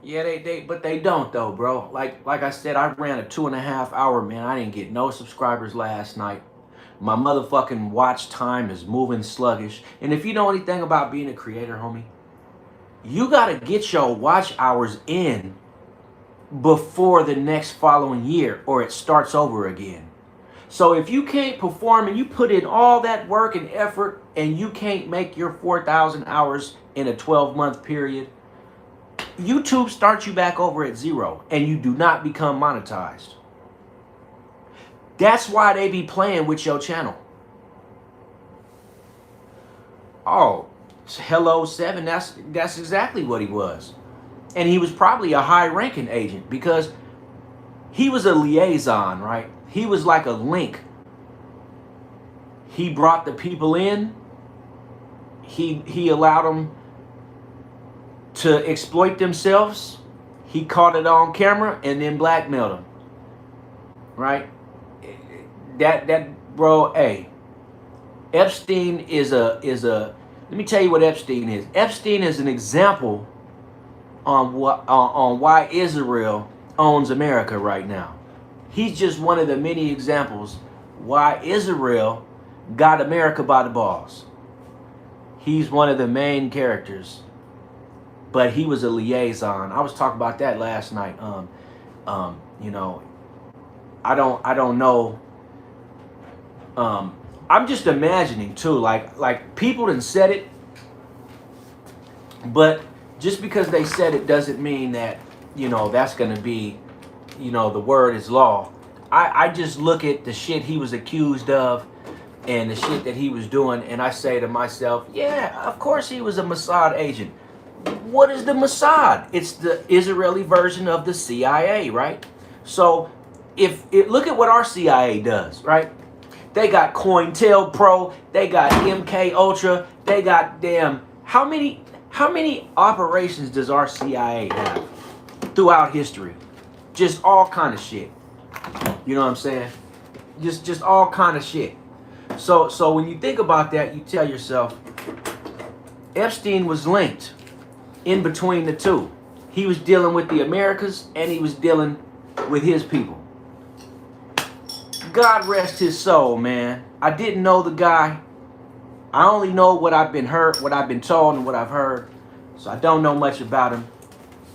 Yeah, but they don't though, bro. Like I said, I ran a 2.5 hour, man. I didn't get no subscribers last night. My motherfucking watch time is moving sluggish. And if you know anything about being a creator, homie, you gotta get your watch hours in before the next following year, or it starts over again. So if you can't perform and you put in all that work and effort and you can't make your 4,000 hours in a 12-month period, YouTube starts you back over at zero and you do not become monetized. That's why they be playing with your channel. Oh, Hello 7, that's exactly what he was. And he was probably a high-ranking agent because he was a liaison, right? He was like a link. He brought the people in. He allowed them to exploit themselves. He caught it on camera and then blackmailed them. Right? That bro, hey. Epstein is a let me tell you what Epstein is. Epstein is an example on why Israel owns America right now. He's just one of the many examples why Israel got America by the balls. He's one of the main characters, but he was a liaison. I was talking about that last night. You know, I don't know. I'm just imagining too, like people done said it, but just because they said it doesn't mean that, you know, that's going to be, you know, the word is law. I just look at the shit he was accused of and the shit that he was doing, and I say to myself, yeah, of course he was a Mossad agent. What is the Mossad? It's the Israeli version of the CIA, right? So look at what our CIA does, right? They got COINTELPRO, they got MK Ultra, they got damn, how many operations does our CIA have throughout history? Just all kind of shit. You know what I'm saying? Just all kind of shit. So when you think about that, you tell yourself, Epstein was linked in between the two. He was dealing with the Americas and he was dealing with his people. God rest his soul, man. I didn't know the guy. I only know what I've been heard, what I've been told, and what I've heard. So I don't know much about him,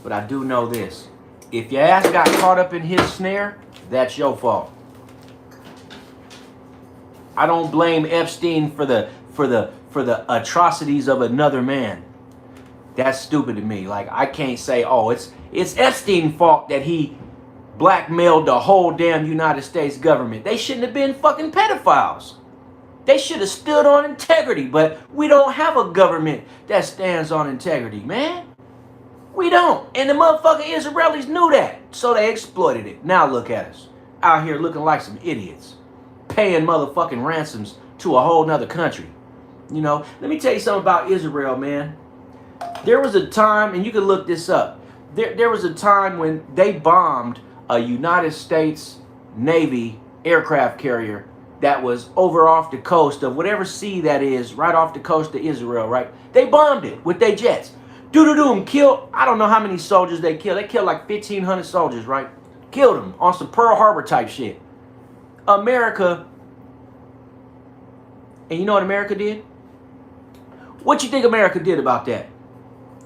but I do know this: if your ass got caught up in his snare, that's your fault. I don't blame Epstein for the atrocities of another man. That's stupid to me. Like, I can't say, oh, it's Epstein's fault that he blackmailed the whole damn United States government. They shouldn't have been fucking pedophiles. They should have stood on integrity, but we don't have a government that stands on integrity, man. We don't. And the motherfucking Israelis knew that, so they exploited it. Now look at us, out here looking like some idiots, paying motherfucking ransoms to a whole nother country. You know, let me tell you something about Israel, man. There was a time, and you can look this up, there was a time when they bombed a United States Navy aircraft carrier that was over off the coast of whatever sea that is, right off the coast of Israel, right? They bombed it with their jets. Doo-doo-doo, killed, I don't know how many soldiers they killed. They killed like 1,500 soldiers, right? Killed them on some Pearl Harbor type shit. America, and you know what America did? What you think America did about that?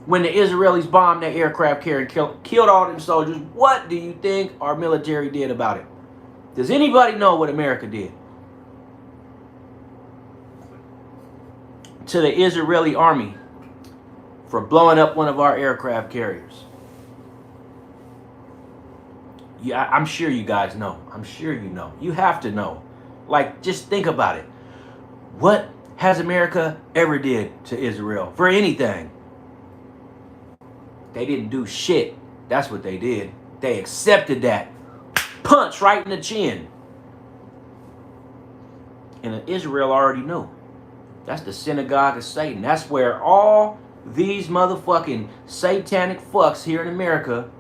when the Israelis bombed that aircraft carrier and killed all them soldiers, what do you think our military did about it? Does anybody know what America did to the Israeli army for blowing up one of our aircraft carriers? Yeah, I'm sure you guys know. I'm sure you know. You have to know. Like, just think about it. What has America ever did to Israel for anything? They didn't do shit. That's what they did. They accepted that. Punch right in the chin. And Israel already knew. That's the synagogue of Satan. That's where all these motherfucking satanic fucks here in America,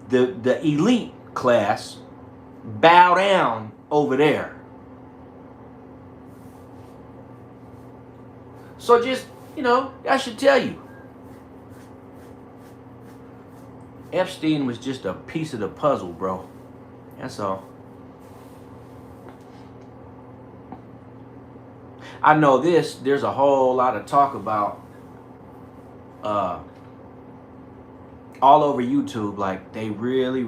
the elite class, bow down over there. So just, I should tell you, Epstein was just a piece of the puzzle, bro. That's all. I know there's a whole lot of talk about all over YouTube. Like, they really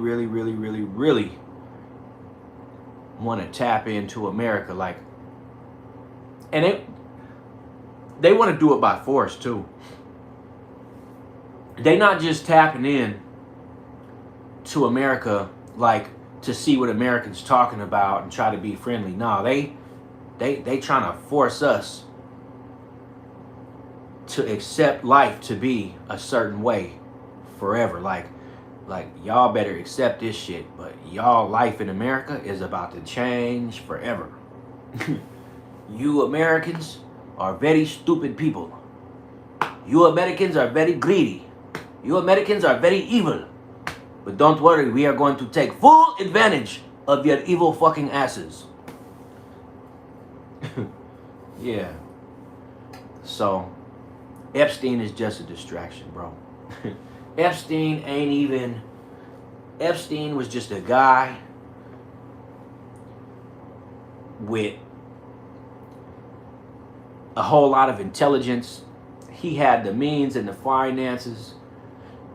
want to tap into America. Like, and they want to do it by force too. They not just tapping in to America like to see what Americans talking about and try to be friendly. No, they trying to force us to accept life to be a certain way forever. Like y'all better accept this shit, but y'all life in America is about to change forever. You Americans are very stupid people. You Americans are very greedy. You Americans are very evil. But don't worry, we are going to take full advantage of your evil fucking asses. Yeah. So, Epstein is just a distraction, bro. Epstein was just a guy with a whole lot of intelligence. He had the means and the finances,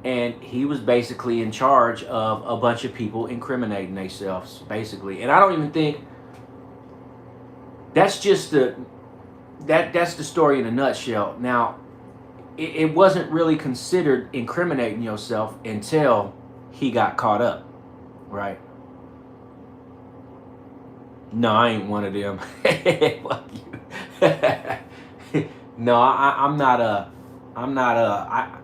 and he was basically in charge of a bunch of people incriminating themselves, basically. And I don't even think that's just that's the story in a nutshell. Now, it wasn't really considered incriminating yourself until he got caught up, right? No, I ain't one of them. Fuck you. No, I'm not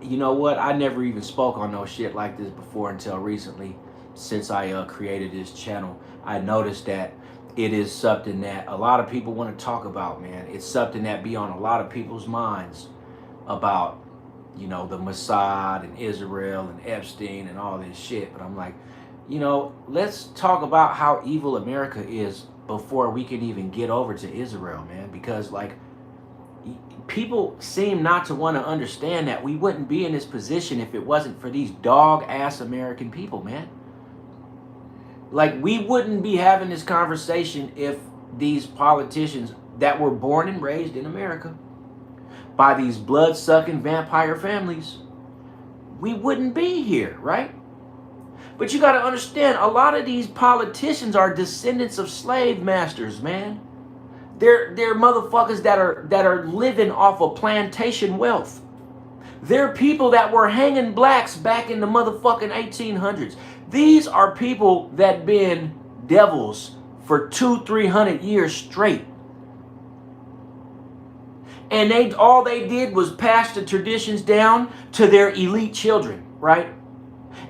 you know what? I never even spoke on no shit like this before until recently. Since I created this channel, I noticed that it is something that a lot of people want to talk about, man. It's something that be on a lot of people's minds about, the Mossad and Israel and Epstein and all this shit. But I'm like, let's talk about how evil America is before we can even get over to Israel, man. Because, like, people seem not to want to understand that we wouldn't be in this position if it wasn't for these dog-ass American people, man. Like, we wouldn't be having this conversation if these politicians that were born and raised in America by these blood-sucking vampire families, we wouldn't be here, right? But you got to understand, a lot of these politicians are descendants of slave masters, man. They're motherfuckers that are living off of plantation wealth. They're people that were hanging blacks back in the motherfucking 1800s. These are people that been devils for 200-300 years straight. And all they did was pass the traditions down to their elite children, right?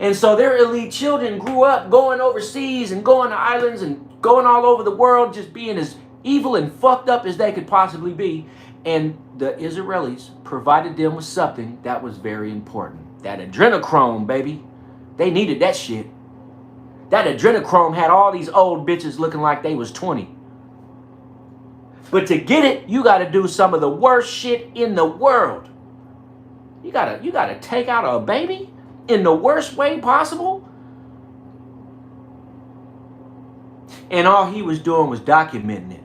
And so their elite children grew up going overseas and going to islands and going all over the world, just being as evil and fucked up as they could possibly be. And the Israelis provided them with something that was very important. That adrenochrome, baby. They needed that shit. That adrenochrome had all these old bitches looking like they was 20. But to get it, you got to do some of the worst shit in the world. You gotta take out a baby in the worst way possible. And all he was doing was documenting it.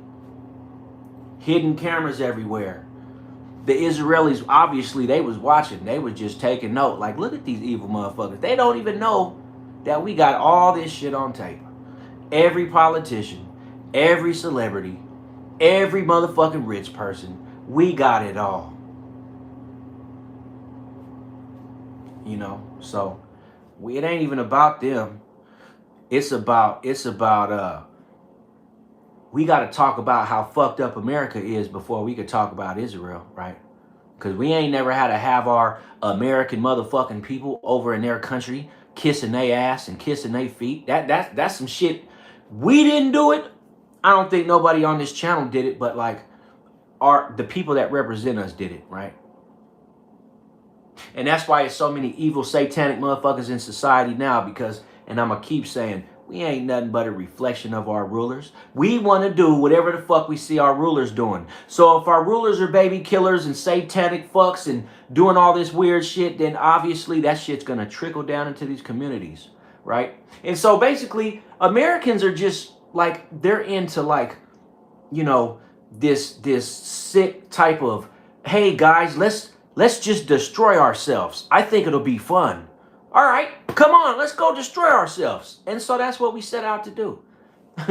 Hidden cameras everywhere. The Israelis, obviously, they was watching. They was just taking note. Like, look at these evil motherfuckers. They don't even know that we got all this shit on tape. Every politician, every celebrity, every motherfucking rich person, we got it all. You know, so it ain't even about them. It's about we got to talk about how fucked up America is before we could talk about Israel, right? Because we ain't never had to have our American motherfucking people over in their country kissing their ass and kissing their feet. That's some shit. We didn't do it. I don't think nobody on this channel did it, but like the people that represent us did it, right? And that's why it's so many evil satanic motherfuckers in society now, because, and I'm going to keep saying, we ain't nothing but a reflection of our rulers. We want to do whatever the fuck we see our rulers doing. So if our rulers are baby killers and satanic fucks and doing all this weird shit, then obviously that shit's going to trickle down into these communities, right? And so basically, Americans are just like, they're into like, you know, this sick type of, hey guys, let's just destroy ourselves. I think it'll be fun. All right, come on, let's go destroy ourselves. And so that's what we set out to do.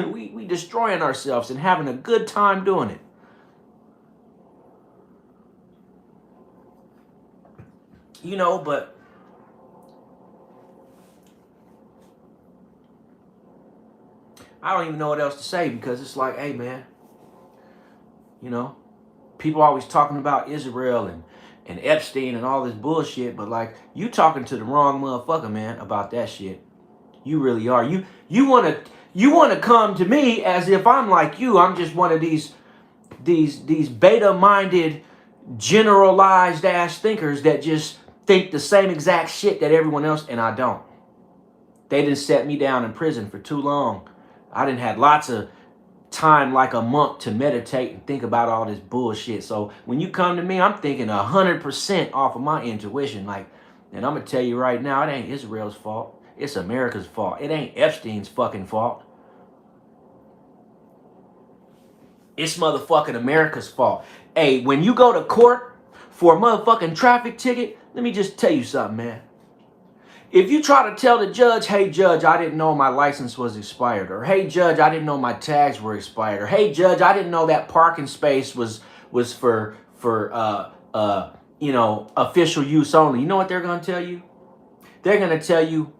we destroying ourselves and having a good time doing it. You know, but I don't even know what else to say, because it's like, hey man, you know, people always talking about Israel and Epstein and all this bullshit, but like, you talking to the wrong motherfucker, man, about that shit. You really are. You wanna come to me as if I'm like you. I'm just one of these beta-minded, generalized ass thinkers that just think the same exact shit that everyone else, and I don't. They didn't set me down in prison for too long. I didn't have lots of time like a monk to meditate and think about all this bullshit. So when you come to me, I'm thinking 100% off of my intuition. Like, and I'm gonna tell you right now, it ain't Israel's fault. It's America's fault. It ain't Epstein's fucking fault. It's motherfucking America's fault. Hey, when you go to court for a motherfucking traffic ticket, let me just tell you something, man. If you try to tell the judge, hey, judge, I didn't know my license was expired, or hey, judge, I didn't know my tags were expired, or hey, judge, I didn't know that parking space was for you know, official use only. You know what they're going to tell you? They're going to tell you,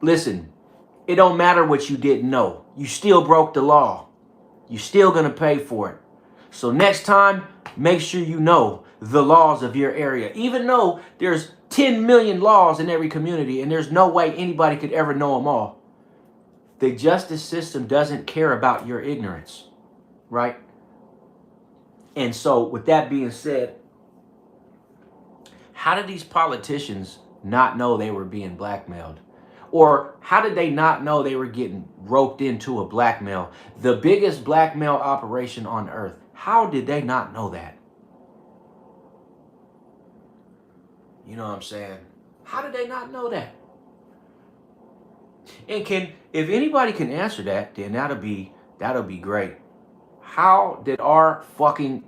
listen, it don't matter what you didn't know. You still broke the law. You still going to pay for it. So next time, make sure you know the laws of your area. Even though there's 10 million laws in every community and there's no way anybody could ever know them all. The justice system doesn't care about your ignorance, right? And so with that being said, how did these politicians not know they were being blackmailed? Or how did they not know they were getting roped into a blackmail? The biggest blackmail operation on earth. How did they not know that? You know what I'm saying? How did they not know that? And if anybody can answer that, then that'll be great. How did our fucking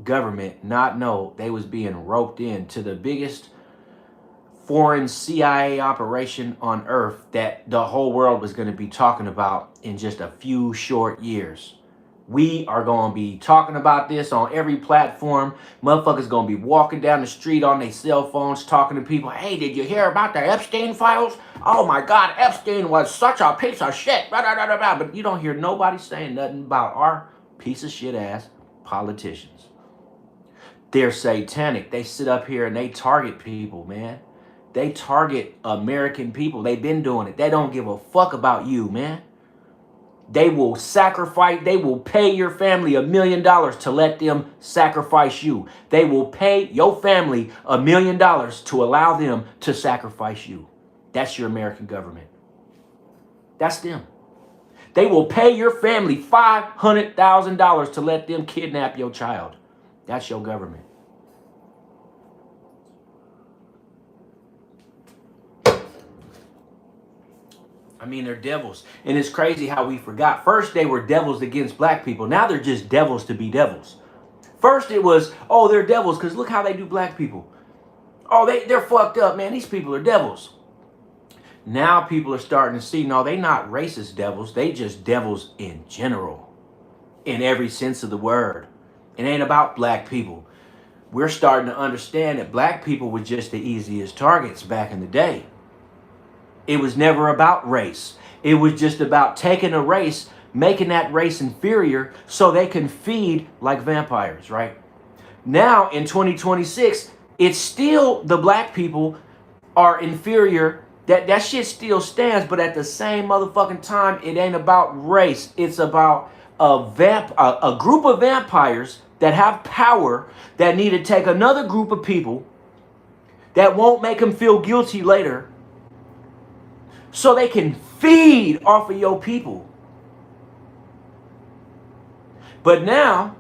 government not know they was being roped into the biggest foreign CIA operation on earth that the whole world was going to be talking about in just a few short years? We are going to be talking about this on every platform. Motherfuckers going to be walking down the street on their cell phones talking to people. Hey, did you hear about the Epstein files? Oh my God, Epstein was such a piece of shit. Blah, blah, blah, blah, blah. But you don't hear nobody saying nothing about our piece of shit ass politicians. They're satanic. They sit up here and they target people, man. They target American people. They've been doing it. They don't give a fuck about you, man. They will sacrifice, they will pay your family $1 million to let them sacrifice you. They will pay your family $1 million to allow them to sacrifice you. That's your American government. That's them. They will pay your family $500,000 to let them kidnap your child. That's your government. I mean, they're devils. And it's crazy how we forgot. First, they were devils against black people. Now they're just devils to be devils. First it was, oh, they're devils because look how they do black people. Oh, they're fucked up, man. These people are devils. Now people are starting to see, no, they not racist devils. They just devils in general, in every sense of the word. It ain't about black people. We're starting to understand that black people were just the easiest targets back in the day. It was never about race. It was just about taking a race, making that race inferior so they can feed like vampires, right? Now in 2026, it's still the black people are inferior. That shit still stands, but at the same motherfucking time, it ain't about race. It's about a group of vampires that have power that need to take another group of people that won't make them feel guilty later so they can feed off of your people. But now,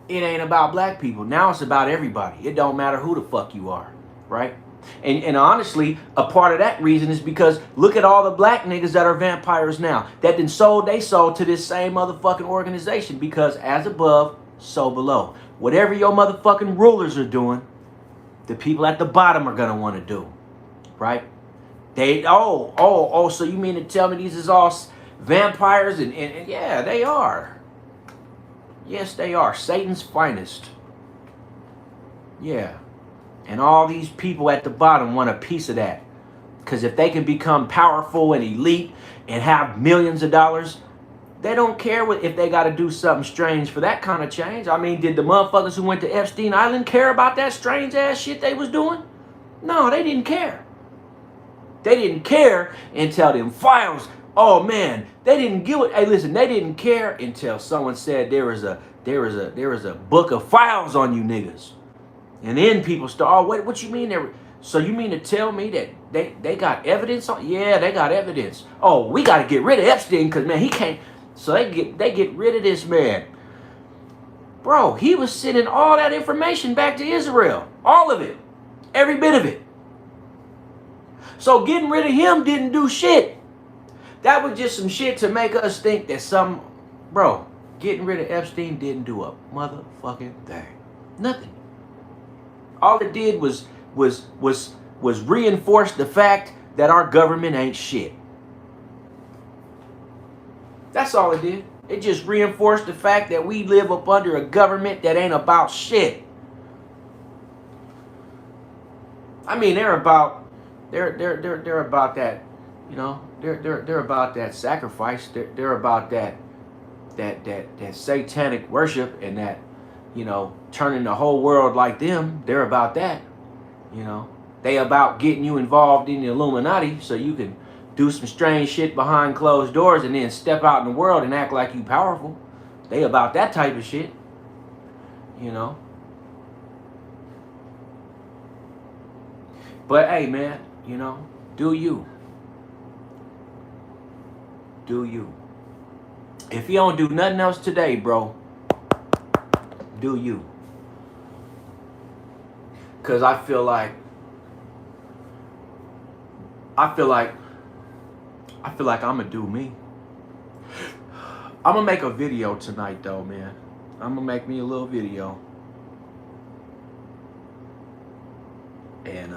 it ain't about black people. Now it's about everybody. It don't matter who the fuck you are, right? And honestly, a part of that reason is because look at all the black niggas that are vampires now that then sold they soul to this same motherfucking organization, because as above, so below. Whatever your motherfucking rulers are doing, the people at the bottom are gonna want to do, right? So you mean to tell me these is all vampires? And yeah, they are. Yes, they are. Satan's finest. Yeah. And all these people at the bottom want a piece of that. Because if they can become powerful and elite and have millions of dollars, they don't care if they got to do something strange for that kind of change. I mean, did the motherfuckers who went to Epstein Island care about that strange ass shit they was doing? No, they didn't care. They didn't care until them files. Oh man, they didn't give it. Hey, listen, they didn't care until someone said there was a book of files on you niggas. And then people start, oh, what you mean there? So you mean to tell me that they got evidence on? Yeah, they got evidence. Oh, we got to get rid of Epstein because, man, he can't. So they get rid of this man. Bro, he was sending all that information back to Israel. All of it. Every bit of it. So getting rid of him didn't do shit. That was just some shit to make us think that bro, getting rid of Epstein didn't do a motherfucking thing. Nothing. All it did was reinforce the fact that our government ain't shit. That's all it did. It just reinforced the fact that we live up under a government that ain't about shit. I mean, they're about that, you know. They're about that sacrifice. They're about that satanic worship and that, you know, turning the whole world like them. They're about that, you know. They about getting you involved in the Illuminati so you can do some strange shit behind closed doors and then step out in the world and act like you powerful. They about that type of shit, you know. But hey, man, you know, do you. Do you. If you don't do nothing else today, bro, do you. Because I feel like I'm going to do me. I'm going to make a video tonight, though, man. I'm going to make me a little video. And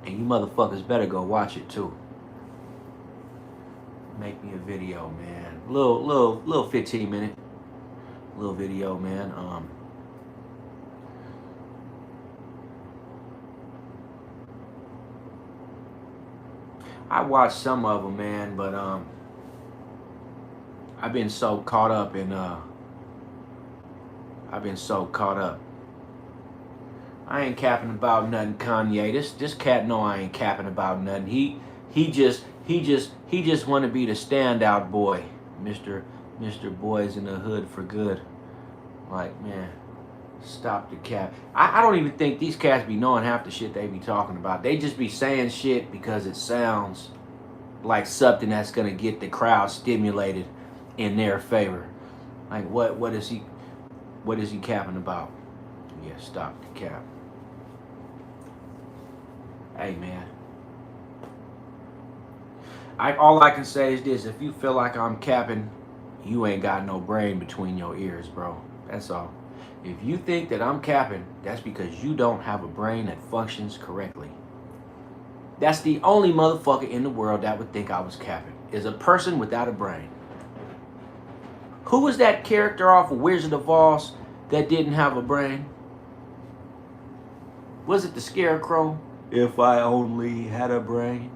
you motherfuckers better go watch it, too. Make me a video, man. Little 15-minute. Little video, man. I watched some of them, man, but I've been so caught up in I ain't capping about nothing, Kanye. This cat know I ain't capping about nothing. He just want to be the standout boy, Mr. Boys in the Hood for Good. Like, man, stop the cap. I don't even think these cats be knowing half the shit they be talking about. They just be saying shit because it sounds like something that's gonna get the crowd stimulated in their favor. Like, what is he capping about? Yeah, stop the cap. Hey, man. All I can say is this: if you feel like I'm capping, you ain't got no brain between your ears, bro. That's all. If you think that I'm capping, that's because you don't have a brain that functions correctly. That's the only motherfucker in the world that would think I was capping, is a person without a brain. Who was that character off of Wizard of Oz that didn't have a brain? Was it the Scarecrow? If I only had a brain.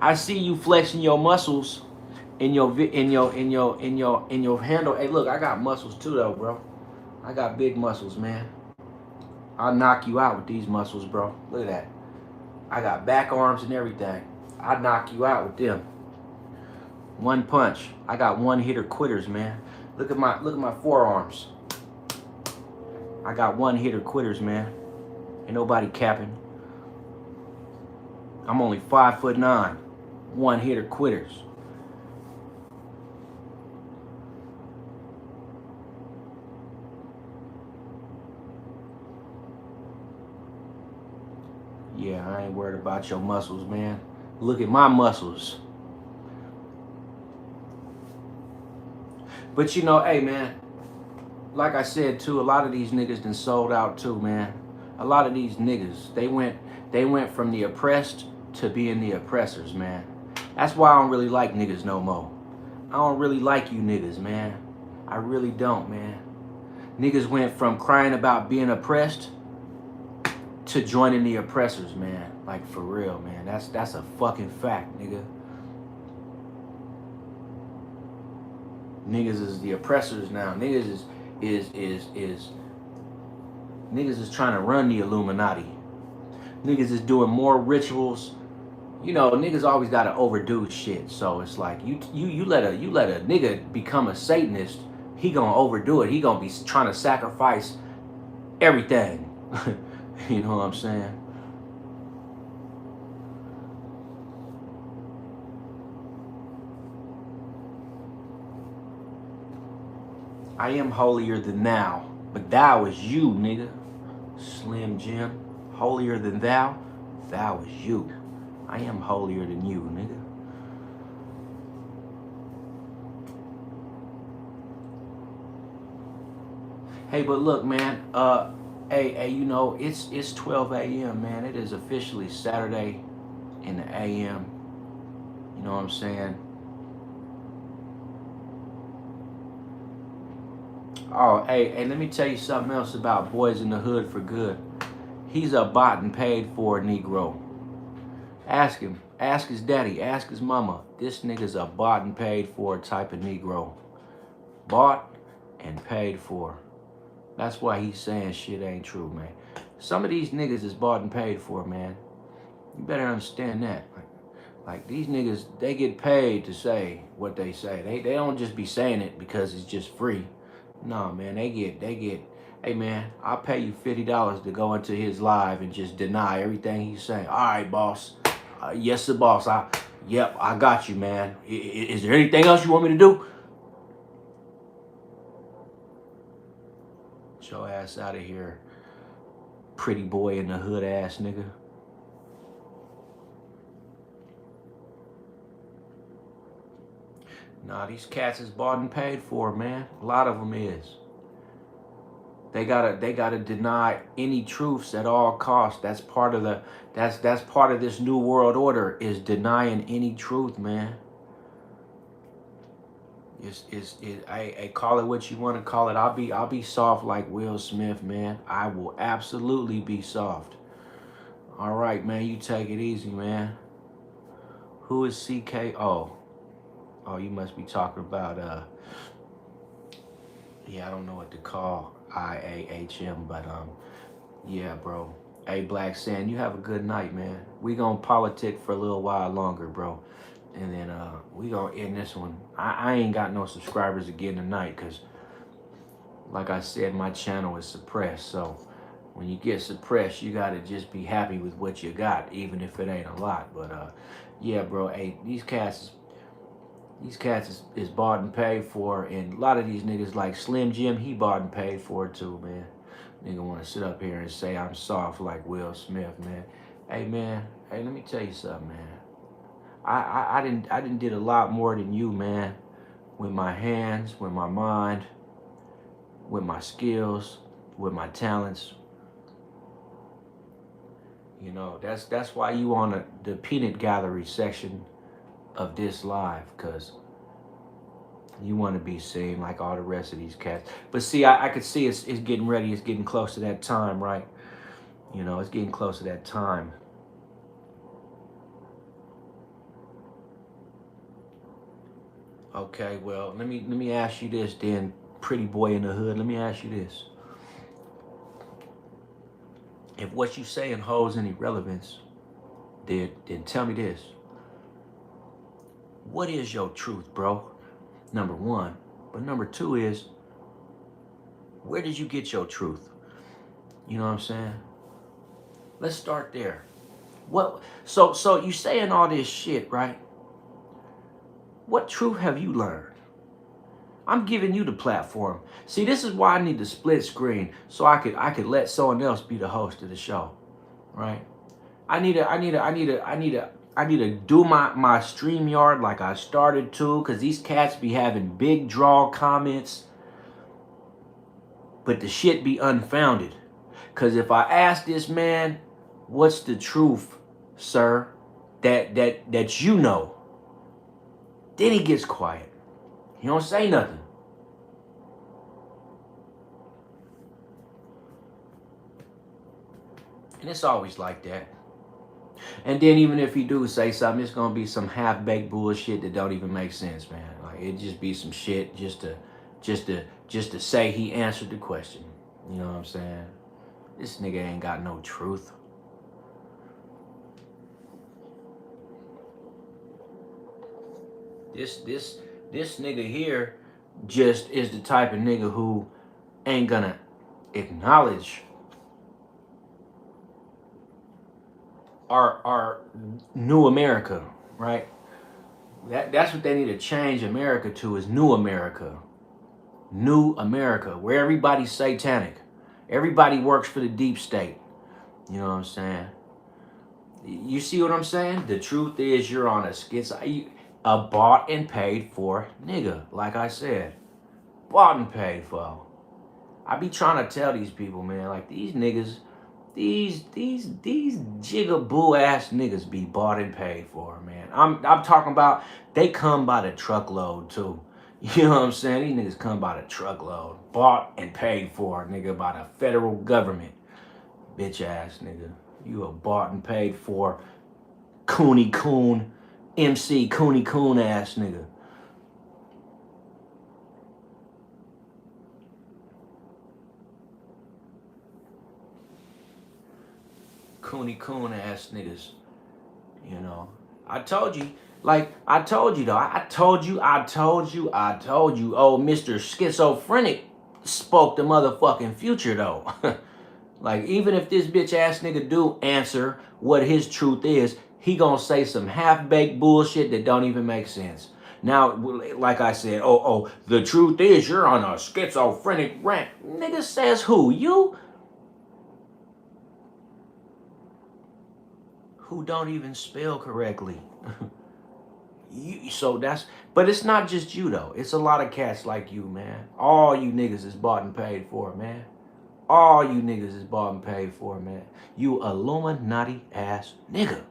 I see you flexing your muscles in your handle. Hey, look, I got muscles too, though, bro. I got big muscles, man. I'll knock you out with these muscles, bro. Look at that. I got back arms and everything. I'd knock you out with them. One punch. I got one hitter quitters, man. Look at my forearms. I got one hitter quitters, man. Ain't nobody capping. I'm only 5'9". One hitter quitters. Yeah, I ain't worried about your muscles, man. Look at my muscles. But you know, hey, man, like I said too, a lot of these niggas done sold out too, man. A lot of these niggas, they went from the oppressed to being the oppressors, man. That's why I don't really like niggas no more. I don't really like you niggas, man. I really don't, man. Niggas went from crying about being oppressed to joining the oppressors, man. Like, for real, man. That's a fucking fact, nigga. Niggas is the oppressors now. Niggas is trying to run the Illuminati. Niggas is doing more rituals. You know, niggas always gotta overdo shit. So it's like you let a nigga become a Satanist, he gonna overdo it. He gonna be trying to sacrifice everything. You know what I'm saying? I am holier than thou, but thou is you, nigga. Slim Jim, holier than thou, thou is you. I am holier than you, nigga. Hey, but look, man, hey, you know, it's 12 a.m., man. It is officially Saturday in the a.m. You know what I'm saying? Oh, hey, let me tell you something else about Boys in the Hood for Good. He's a bought and paid for Negro. Ask him. Ask his daddy. Ask his mama. This nigga's a bought and paid for type of Negro. Bought and paid for. That's why he's saying shit ain't true, man. Some of these niggas is bought and paid for, man. You better understand that. Like these niggas, they get paid to say what they say. They don't just be saying it because it's just free. No, man, they get, hey, man, I'll pay you $50 to go into his live and just deny everything he's saying. All right, boss. Yes, sir, boss. Yep, I got you, man. Is there anything else you want me to do? Get your ass out of here, pretty boy in the hood ass nigga. Nah, these cats is bought and paid for, man. A lot of them is. They gotta deny any truths at all costs. That's part of the that's part of this new world order, is denying any truth, man. I call it what you want to call it. I'll be soft like Will Smith, man. I will absolutely be soft. All right, man, you take it easy, man. Who is CKO? Oh, you must be talking about yeah, I don't know what to call IAHM, but yeah, bro. Hey, Black Sand, you have a good night, man. We gonna politic for a little while longer, bro. And then we gonna end this one. I ain't got no subscribers again tonight, because like I said, my channel is suppressed. So when you get suppressed, you gotta just be happy with what you got, even if it ain't a lot. But yeah, bro, hey, these cats is bought and paid for, and a lot of these niggas like Slim Jim, he bought and paid for it too, man. Nigga want to sit up here and say I'm soft like Will Smith, man. Hey, man, hey, let me tell you something, man. I didn't did a lot more than you, man. With my hands, with my mind, with my skills, with my talents. You know, that's why you on the peanut gallery section of this live, cause you want to be seen like all the rest of these cats. But see, I could see it's getting ready. It's getting close to that time, right? You know, it's getting close to that time. Okay, well, let me ask you this then, pretty boy in the hood. Let me ask you this. If what you saying holds any relevance, then tell me this. What is your truth, bro? Number one. But number two is, where did you get your truth? You know what I'm saying? Let's start there. What? So you saying all this shit, right? What truth have you learned? I'm giving you the platform. See, this is why I need the split screen, so I could let someone else be the host of the show, right? I need to do my StreamYard like I started to, cause these cats be having big draw comments, but the shit be unfounded. Cause if I ask this man, what's the truth, sir, that you know, then he gets quiet. He don't say nothing. And it's always like that. And then even if he do say something, it's gonna be some half-baked bullshit that don't even make sense, man. Like it just be some shit just to say he answered the question. You know what I'm saying? This nigga ain't got no truth. This nigga here just is the type of nigga who ain't gonna acknowledge our new America, right? That's what they need to change America to, is new America. New America, where everybody's satanic. Everybody works for the deep state. You know what I'm saying? You see what I'm saying? The truth is, you're on a bought and paid for nigga. Like I said, bought and paid for. I be trying to tell these people, man, like these niggas, these jigaboo ass niggas be bought and paid for, man. I'm talking about, they come by the truckload too. You know what I'm saying? These niggas come by the truckload, bought and paid for, nigga, by the federal government. Bitch ass nigga, you a bought and paid for Cooney Coon, MC Cooney Coon ass nigga. Cooney Coon ass niggas. You know, I told you, like I told you though. I told you. Oh, Mr. Schizophrenic spoke the motherfucking future though. Like even if this bitch ass nigga do answer what his truth is, he gonna say some half-baked bullshit that don't even make sense. Now, like I said, the truth is you're on a schizophrenic rant. Nigga says who? You? Who don't even spell correctly. So that's, but it's not just you though. It's a lot of cats like you, man. All you niggas is bought and paid for, man. All you niggas is bought and paid for, man. You Illuminati ass nigga.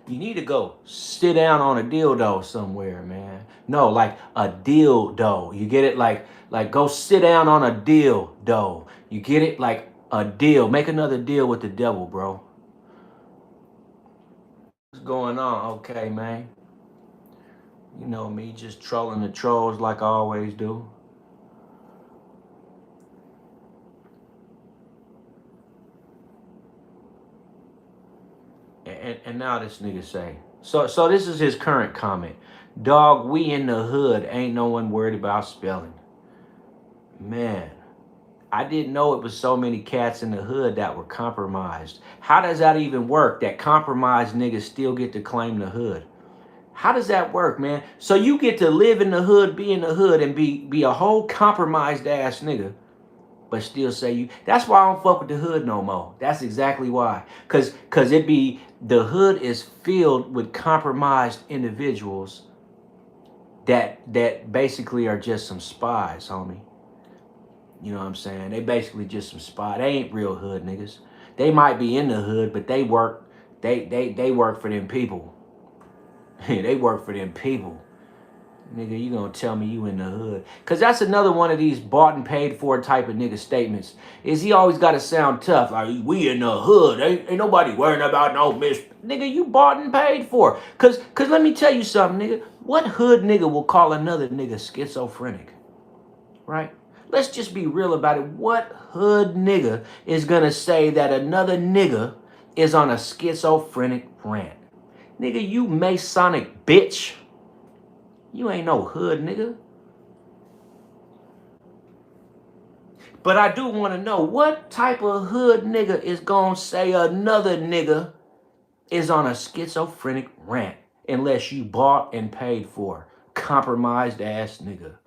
You need to go sit down on a dildo somewhere, man. No, like a dildo. You get it? Like go sit down on a dildo. You get it? Like a deal. Make another deal with the devil, bro. What's going on? Okay, man. You know me, just trolling the trolls like I always do. And now this nigga say, so this is his current comment. Dog, we in the hood, ain't no one worried about spelling. Man, I didn't know it was so many cats in the hood that were compromised. How does that even work, that compromised niggas still get to claim the hood? How does that work, man? So you get to live in the hood, be in the hood, and be a whole compromised ass nigga, but still say you. That's why I don't fuck with the hood no more. That's exactly why. Cause it be the hood is filled with compromised individuals that basically are just some spies, homie. You know what I'm saying? They basically just some spies. They ain't real hood niggas. They might be in the hood, but they work. They work for them people. They work for them people. Nigga, you gonna tell me you in the hood? Cause that's another one of these bought and paid for type of nigga statements. Is he always gotta sound tough? Like, we in the hood. Ain't nobody worrying about no miss. Nigga, you bought and paid for. Cause let me tell you something, nigga. What hood nigga will call another nigga schizophrenic? Right? Let's just be real about it. What hood nigga is gonna say that another nigga is on a schizophrenic rant? Nigga, you Masonic bitch. You ain't no hood nigga. But I do want to know what type of hood nigga is gonna say another nigga is on a schizophrenic rant unless you bought and paid for. Compromised ass nigga.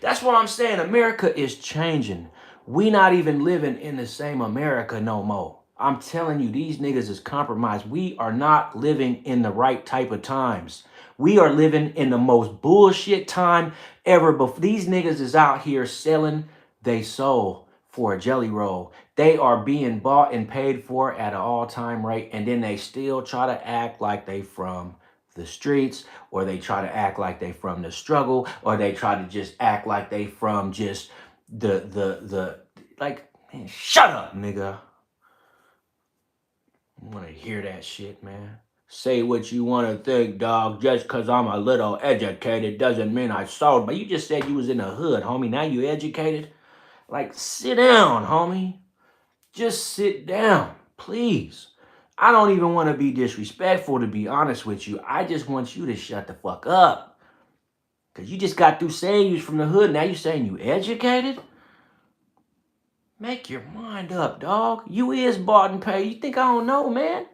That's what I'm saying. America is changing. We not even living in the same America no more. I'm telling you, these niggas is compromised. We are not living in the right type of times. We are living in the most bullshit time ever. But these niggas is out here selling they soul for a jelly roll. They are being bought and paid for at an all-time rate, and then they still try to act like they from the streets, or they try to act like they from the struggle, or they try to just act like they from just the like, man, shut up, nigga. I want to hear that shit, man. Say what you want to think, dog. Just because I'm a little educated doesn't mean I sold. But you just said you was in the hood, homie. Now you educated? Like, sit down, homie. Just sit down, please. I don't even want to be disrespectful, to be honest with you. I just want you to shut the fuck up. Because you just got through saying you was from the hood. Now you saying you educated? Make your mind up, dog. You is bought and paid. You think I don't know, man?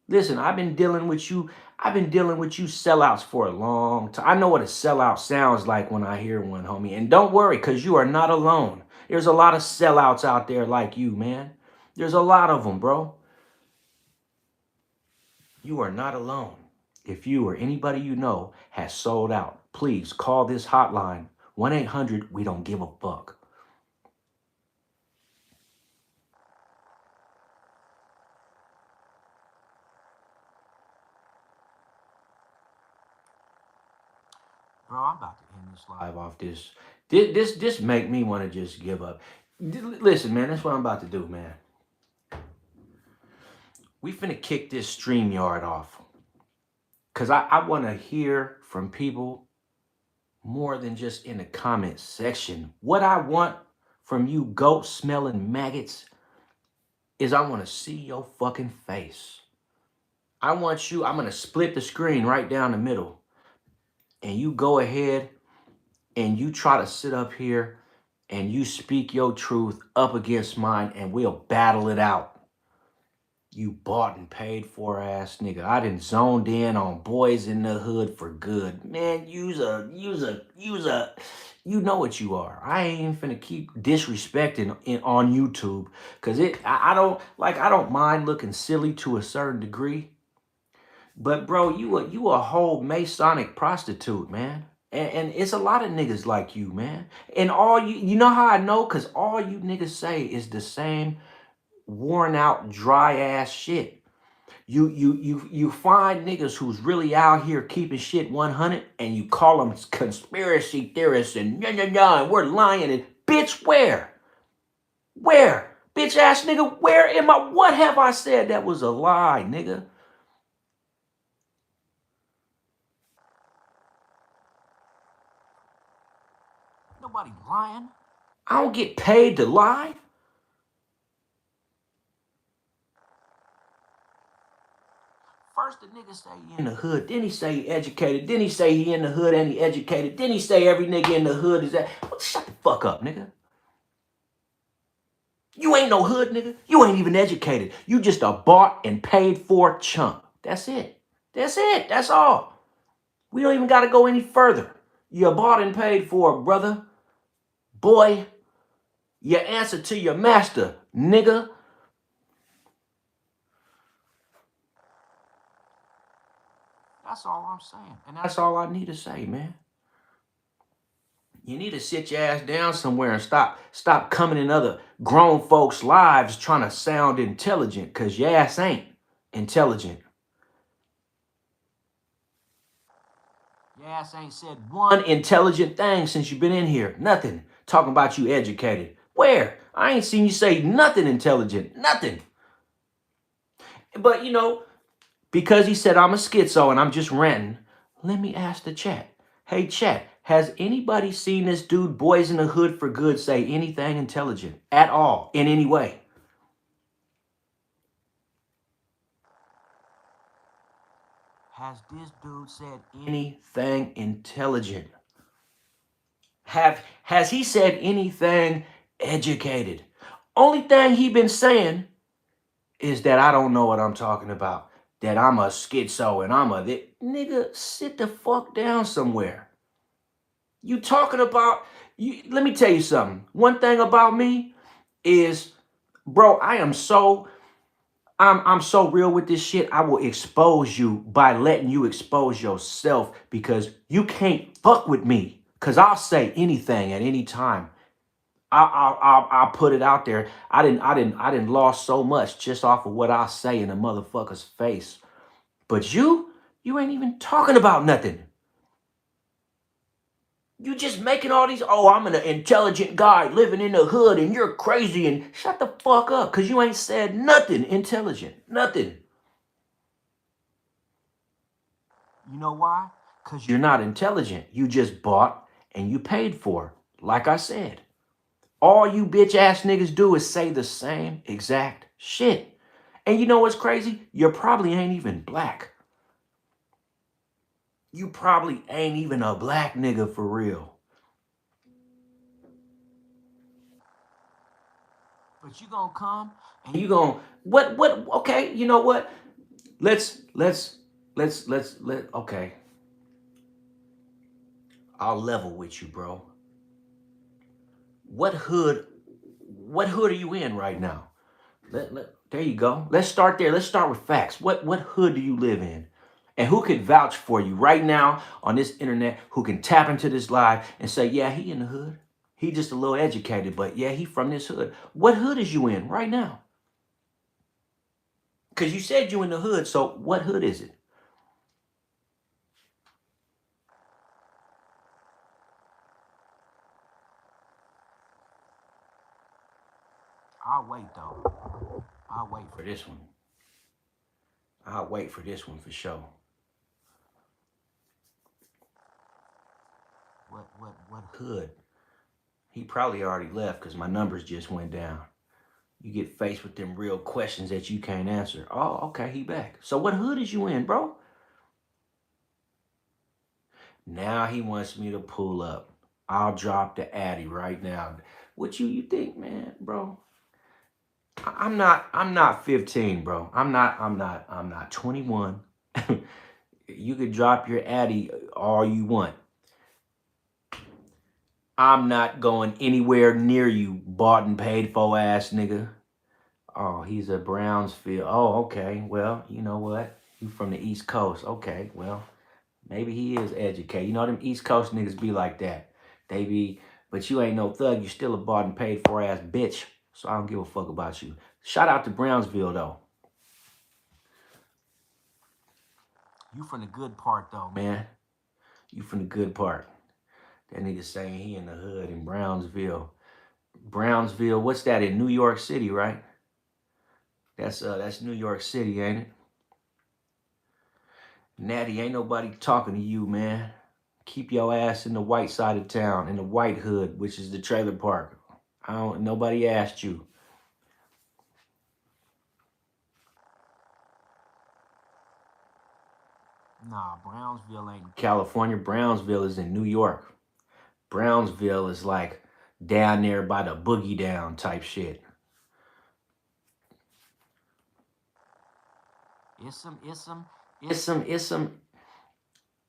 Listen, I've been dealing with you sellouts for a long time. I know what a sellout sounds like when I hear one, homie. And don't worry, because you are not alone. There's a lot of sellouts out there like you, man. There's a lot of them, bro. You are not alone. If you or anybody you know has sold out, please call this hotline, 1-800-WE-DON'T-GIVE-A-FUCK. Bro, I'm about to end this live off this. This make me want to just give up. Listen, man, that's what I'm about to do, man. We finna kick this StreamYard off. Because I want to hear from people more than just in the comment section. What I want from you goat-smelling maggots is I want to see your fucking face. I'm going to split the screen right down the middle. And you go ahead and you try to sit up here and you speak your truth up against mine and we'll battle it out. You bought and paid for ass nigga. I done zoned in on Boys in the Hood for good. Man, you know what you are. I ain't even finna keep disrespecting on YouTube. Cause I don't mind looking silly to a certain degree. But bro, you a whole Masonic prostitute, man. And it's a lot of niggas like you, man. And all you know how I know? Cause all you niggas say is the same worn out, dry ass shit. You find niggas who's really out here keeping shit 100 and you call them conspiracy theorists and and we're lying and bitch, where? Bitch ass nigga, where am I? What have I said that was a lie, nigga? Nobody lying. I don't get paid to lie. First the nigga say he in the hood, then he say he educated, then he say he in the hood and he educated, then he say every nigga in the hood is that. Well, shut the fuck up, nigga. You ain't no hood, nigga. You ain't even educated. You just a bought and paid for chump. That's it. That's it. That's all. We don't even got to go any further. You're bought and paid for, brother. Boy, you answer to your master, nigga. That's all I'm saying. And that's all I need to say, man. You need to sit your ass down somewhere and stop coming in other grown folks' lives trying to sound intelligent, because your ass ain't intelligent. Your ass ain't said one intelligent thing since you've been in here. Nothing. Talking about you educated. Where? I ain't seen you say nothing intelligent. Nothing. But, you know, because he said I'm a schizo and I'm just ranting, let me ask the chat. Hey, chat, has anybody seen this dude, Boys in the Hood for Good, say anything intelligent at all in any way? Has this dude said anything intelligent? Has he said anything educated? Only thing he been saying is that I don't know what I'm talking about. That I'm a schizo and I'm a... Nigga, sit the fuck down somewhere. You talking about... let me tell you something. One thing about me is, bro, I'm so real with this shit. I will expose you by letting you expose yourself, because you can't fuck with me. Because I'll say anything at any time. I'll put it out there. I didn't lost so much just off of what I say in a motherfucker's face. But you ain't even talking about nothing. You just making all these, oh, I'm an intelligent guy living in the hood and you're crazy, and shut the fuck up, because you ain't said nothing intelligent. Nothing. You know why? Because you're not intelligent. You just bought and you paid for. Like I said. All you bitch ass niggas do is say the same exact shit. And you know what's crazy? You probably ain't even black. You probably ain't even a black nigga for real. But you gonna come and you gonna, okay, you know what? Okay. I'll level with you, bro. What hood are you in right now? There you go. Let's start there. Let's start with facts. What hood do you live in? And who could vouch for you right now on this internet, who can tap into this live and say, yeah, he in the hood. He just a little educated, but yeah, he from this hood. What hood is you in right now? Because you said you in the hood, so what hood is it? I'll wait, though. I'll wait for this one. I'll wait for this one for sure. What hood? He probably already left because my numbers just went down. You get faced with them real questions that you can't answer. Oh, okay, he back. So what hood is you in, bro? Now he wants me to pull up. I'll drop the Addy right now. What you think, man, bro? I'm not 15, bro. I'm not 21. You could drop your Addy all you want. I'm not going anywhere near you, bought and paid for ass nigga. Oh, he's a Brownsville. Oh, okay. Well, you know what? You from the East Coast. Okay, well, maybe he is educated. You know them East Coast niggas be like that. They be, but you ain't no thug. You still a bought and paid for ass bitch. So I don't give a fuck about you. Shout out to Brownsville though. You from the good part though, man. You from the good part. That nigga saying he in the hood in Brownsville. Brownsville, what's that in New York City, right? That's New York City, ain't it? Natty, ain't nobody talking to you, man. Keep your ass in the white side of town, in the white hood, which is the trailer park. Nobody asked you. Nah, Brownsville ain't California. Brownsville is in New York. Brownsville is like down there by the boogie down type shit. It's some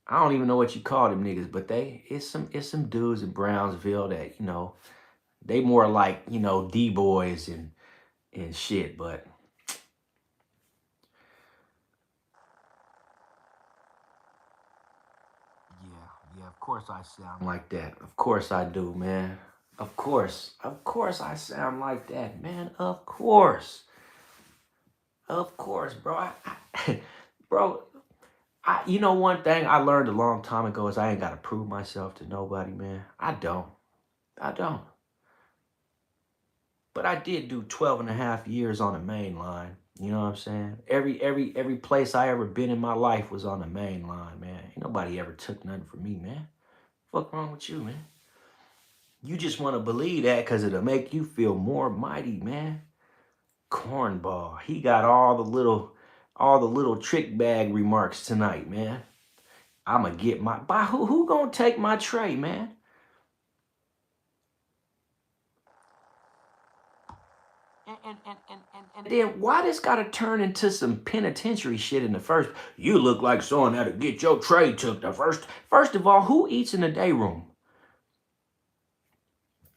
I don't even know what you call them niggas, but it's some dudes in Brownsville that, you know, They more like, you know, D-boys and shit, but yeah, of course I sound like that. Of course I do, man. Of course I sound like that, man. Of course, bro. Bro, you know one thing I learned a long time ago is I ain't gotta prove myself to nobody, man. I don't. But I did do 12 and a half years on the main line. You know what I'm saying? Every place I ever been in my life was on the main line, man. Ain't nobody ever took nothing from me, man. Fuck wrong with you, man? You just want to believe that because it'll make you feel more mighty, man. Cornball. He got all the little trick bag remarks tonight, man. I'ma get my by who gonna take my tray, man? And then why this gotta turn into some penitentiary shit in the first? You look like someone that'll get your tray took the first of all, who eats in the day room?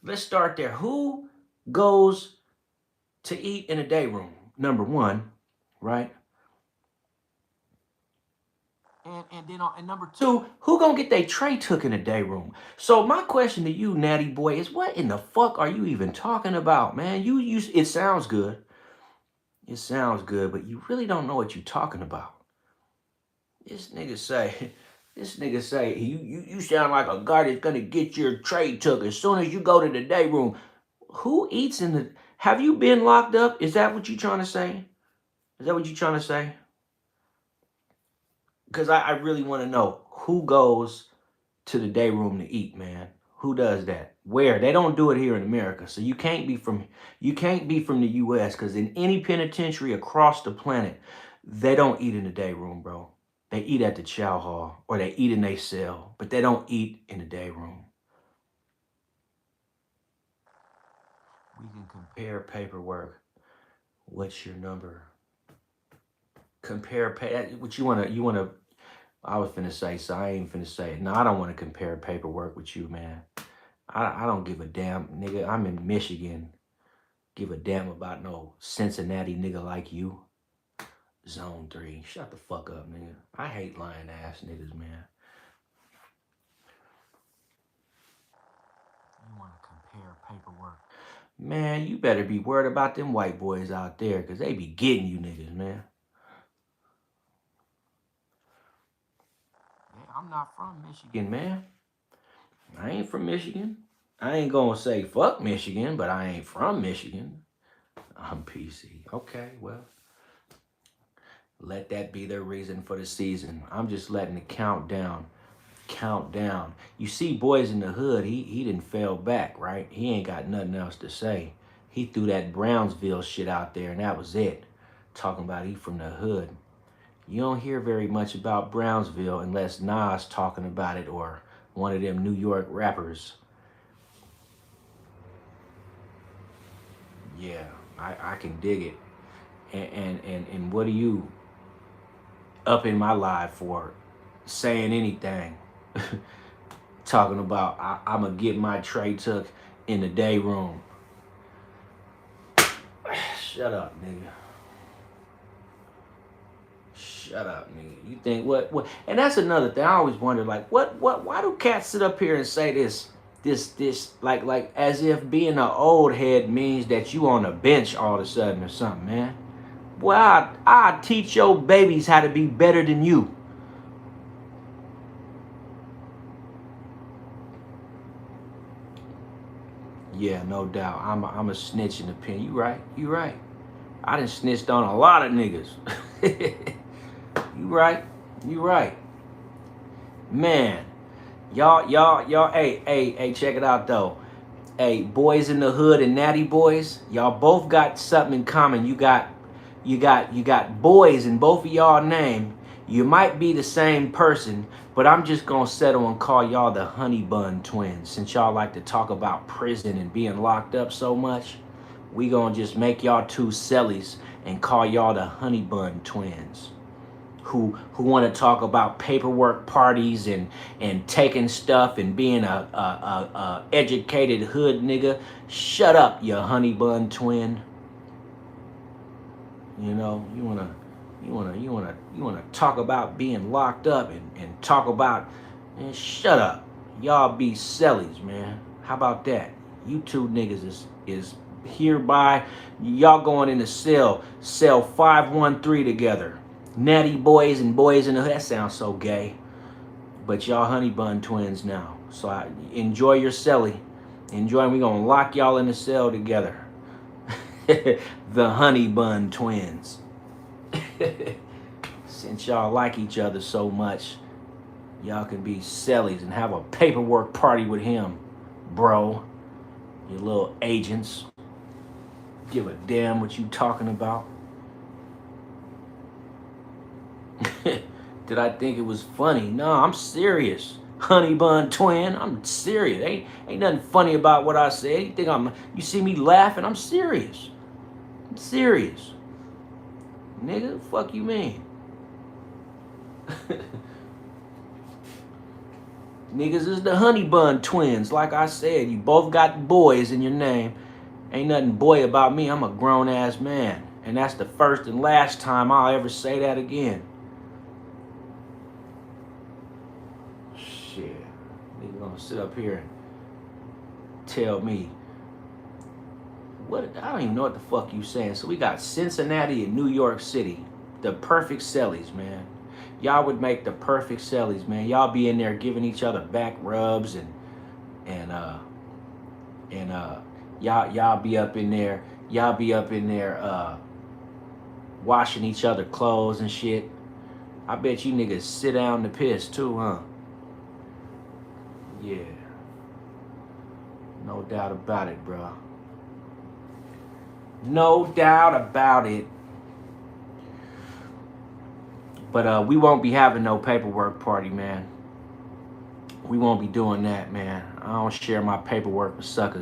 Let's start there. Who goes to eat in a day room? Number one, right? And number two, who gonna get their tray took in a day room? So my question to you, Natty Boy, is what in the fuck are you even talking about, man? You it sounds good. It sounds good, but you really don't know what you're talking about. This nigga say, you sound like a guy that's gonna get your tray took as soon as you go to the day room. Who eats in the? Have you been locked up? Is that what you trying to say? Is that what you trying to say? Because I really want to know who goes to the day room to eat, man. Who does that? Where? They don't do it here in America. So you can't be from the US because in any penitentiary across the planet, they don't eat in the day room, bro. They eat at the chow hall or they eat in their cell, but they don't eat in the day room. We can compare paperwork. What's your number? Compare what you wanna I was finna say, so I ain't finna say it. No, I don't want to compare paperwork with you, man. I don't give a damn, nigga. I'm in Michigan. Give a damn about no Cincinnati nigga like you. Zone 3. Shut the fuck up, nigga. I hate lying ass niggas, man. You want to compare paperwork? Man, you better be worried about them white boys out there because they be getting you niggas, man. I'm not from Michigan, man. I ain't from Michigan. I ain't gonna say fuck Michigan, but I ain't from Michigan. I'm PC. Okay, well, let that be their reason for the season. I'm just letting it count down. Count down. You see, Boys in the Hood, he didn't fail back, right? He ain't got nothing else to say. He threw that Brownsville shit out there, and that was it. Talking about he from the hood. You don't hear very much about Brownsville unless Nas talking about it or one of them New York rappers. Yeah, I can dig it. And what are you up in my life for saying anything? Talking about I'm gonna get my tray took in the day room. Shut up, nigga. Shut up, nigga. You think what? And that's another thing. I always wonder, like, why do cats sit up here and say this, like, as if being an old head means that you on a bench all of a sudden or something, man. Well, I teach your babies how to be better than you. Yeah, no doubt. I'm a snitch in the pen. You right. I done snitched on a lot of niggas. You right. Man, y'all, hey, check it out though. Hey, Boys in the Hood and Natty Boys, y'all both got something in common. You got boys in both of y'all name. You might be the same person, but I'm just gonna settle and call y'all the Honey Bun Twins. Since y'all like to talk about prison and being locked up so much, we gonna just make y'all two sellies and call y'all the Honey Bun Twins. who want to talk about paperwork parties and taking stuff and being a educated hood nigga. Shut up, you honey bun twin. You know, you wanna talk about being locked up and talk about, man, shut up. Y'all be sellies, man. How about that? You two niggas is hereby, y'all going in the cell 513 together. Natty boys and boys in the hood. That sounds so gay. But y'all honey bun twins now. So enjoy your celly. Enjoy. We gonna lock y'all in the cell together. The honey bun twins. Since y'all like each other so much, y'all can be cellies and have a paperwork party with him, bro. You little agents. Give a damn what you talking about. Did I think it was funny? No, I'm serious. Honey bun twin, I'm serious. Ain't nothing funny about what I said. You see me laughing? I'm serious. I'm serious. Nigga, fuck you mean? Niggas is the honey bun twins. Like I said, you both got boys in your name. Ain't nothing boy about me. I'm a grown ass man. And that's the first and last time I'll ever say that again. Shit. Nigga gonna sit up here and tell me what? I don't even know what the fuck you saying. So we got Cincinnati and New York City. The perfect cellies, man. Y'all would make the perfect cellies, man. Y'all be in there giving each other back rubs and y'all be up in there. Y'all be up in there washing each other clothes and shit. I bet you niggas sit down to piss too, huh? Yeah. No doubt about it, bro. No doubt about it. But we won't be having no paperwork party, man. We won't be doing that, man. I don't share my paperwork with suckers.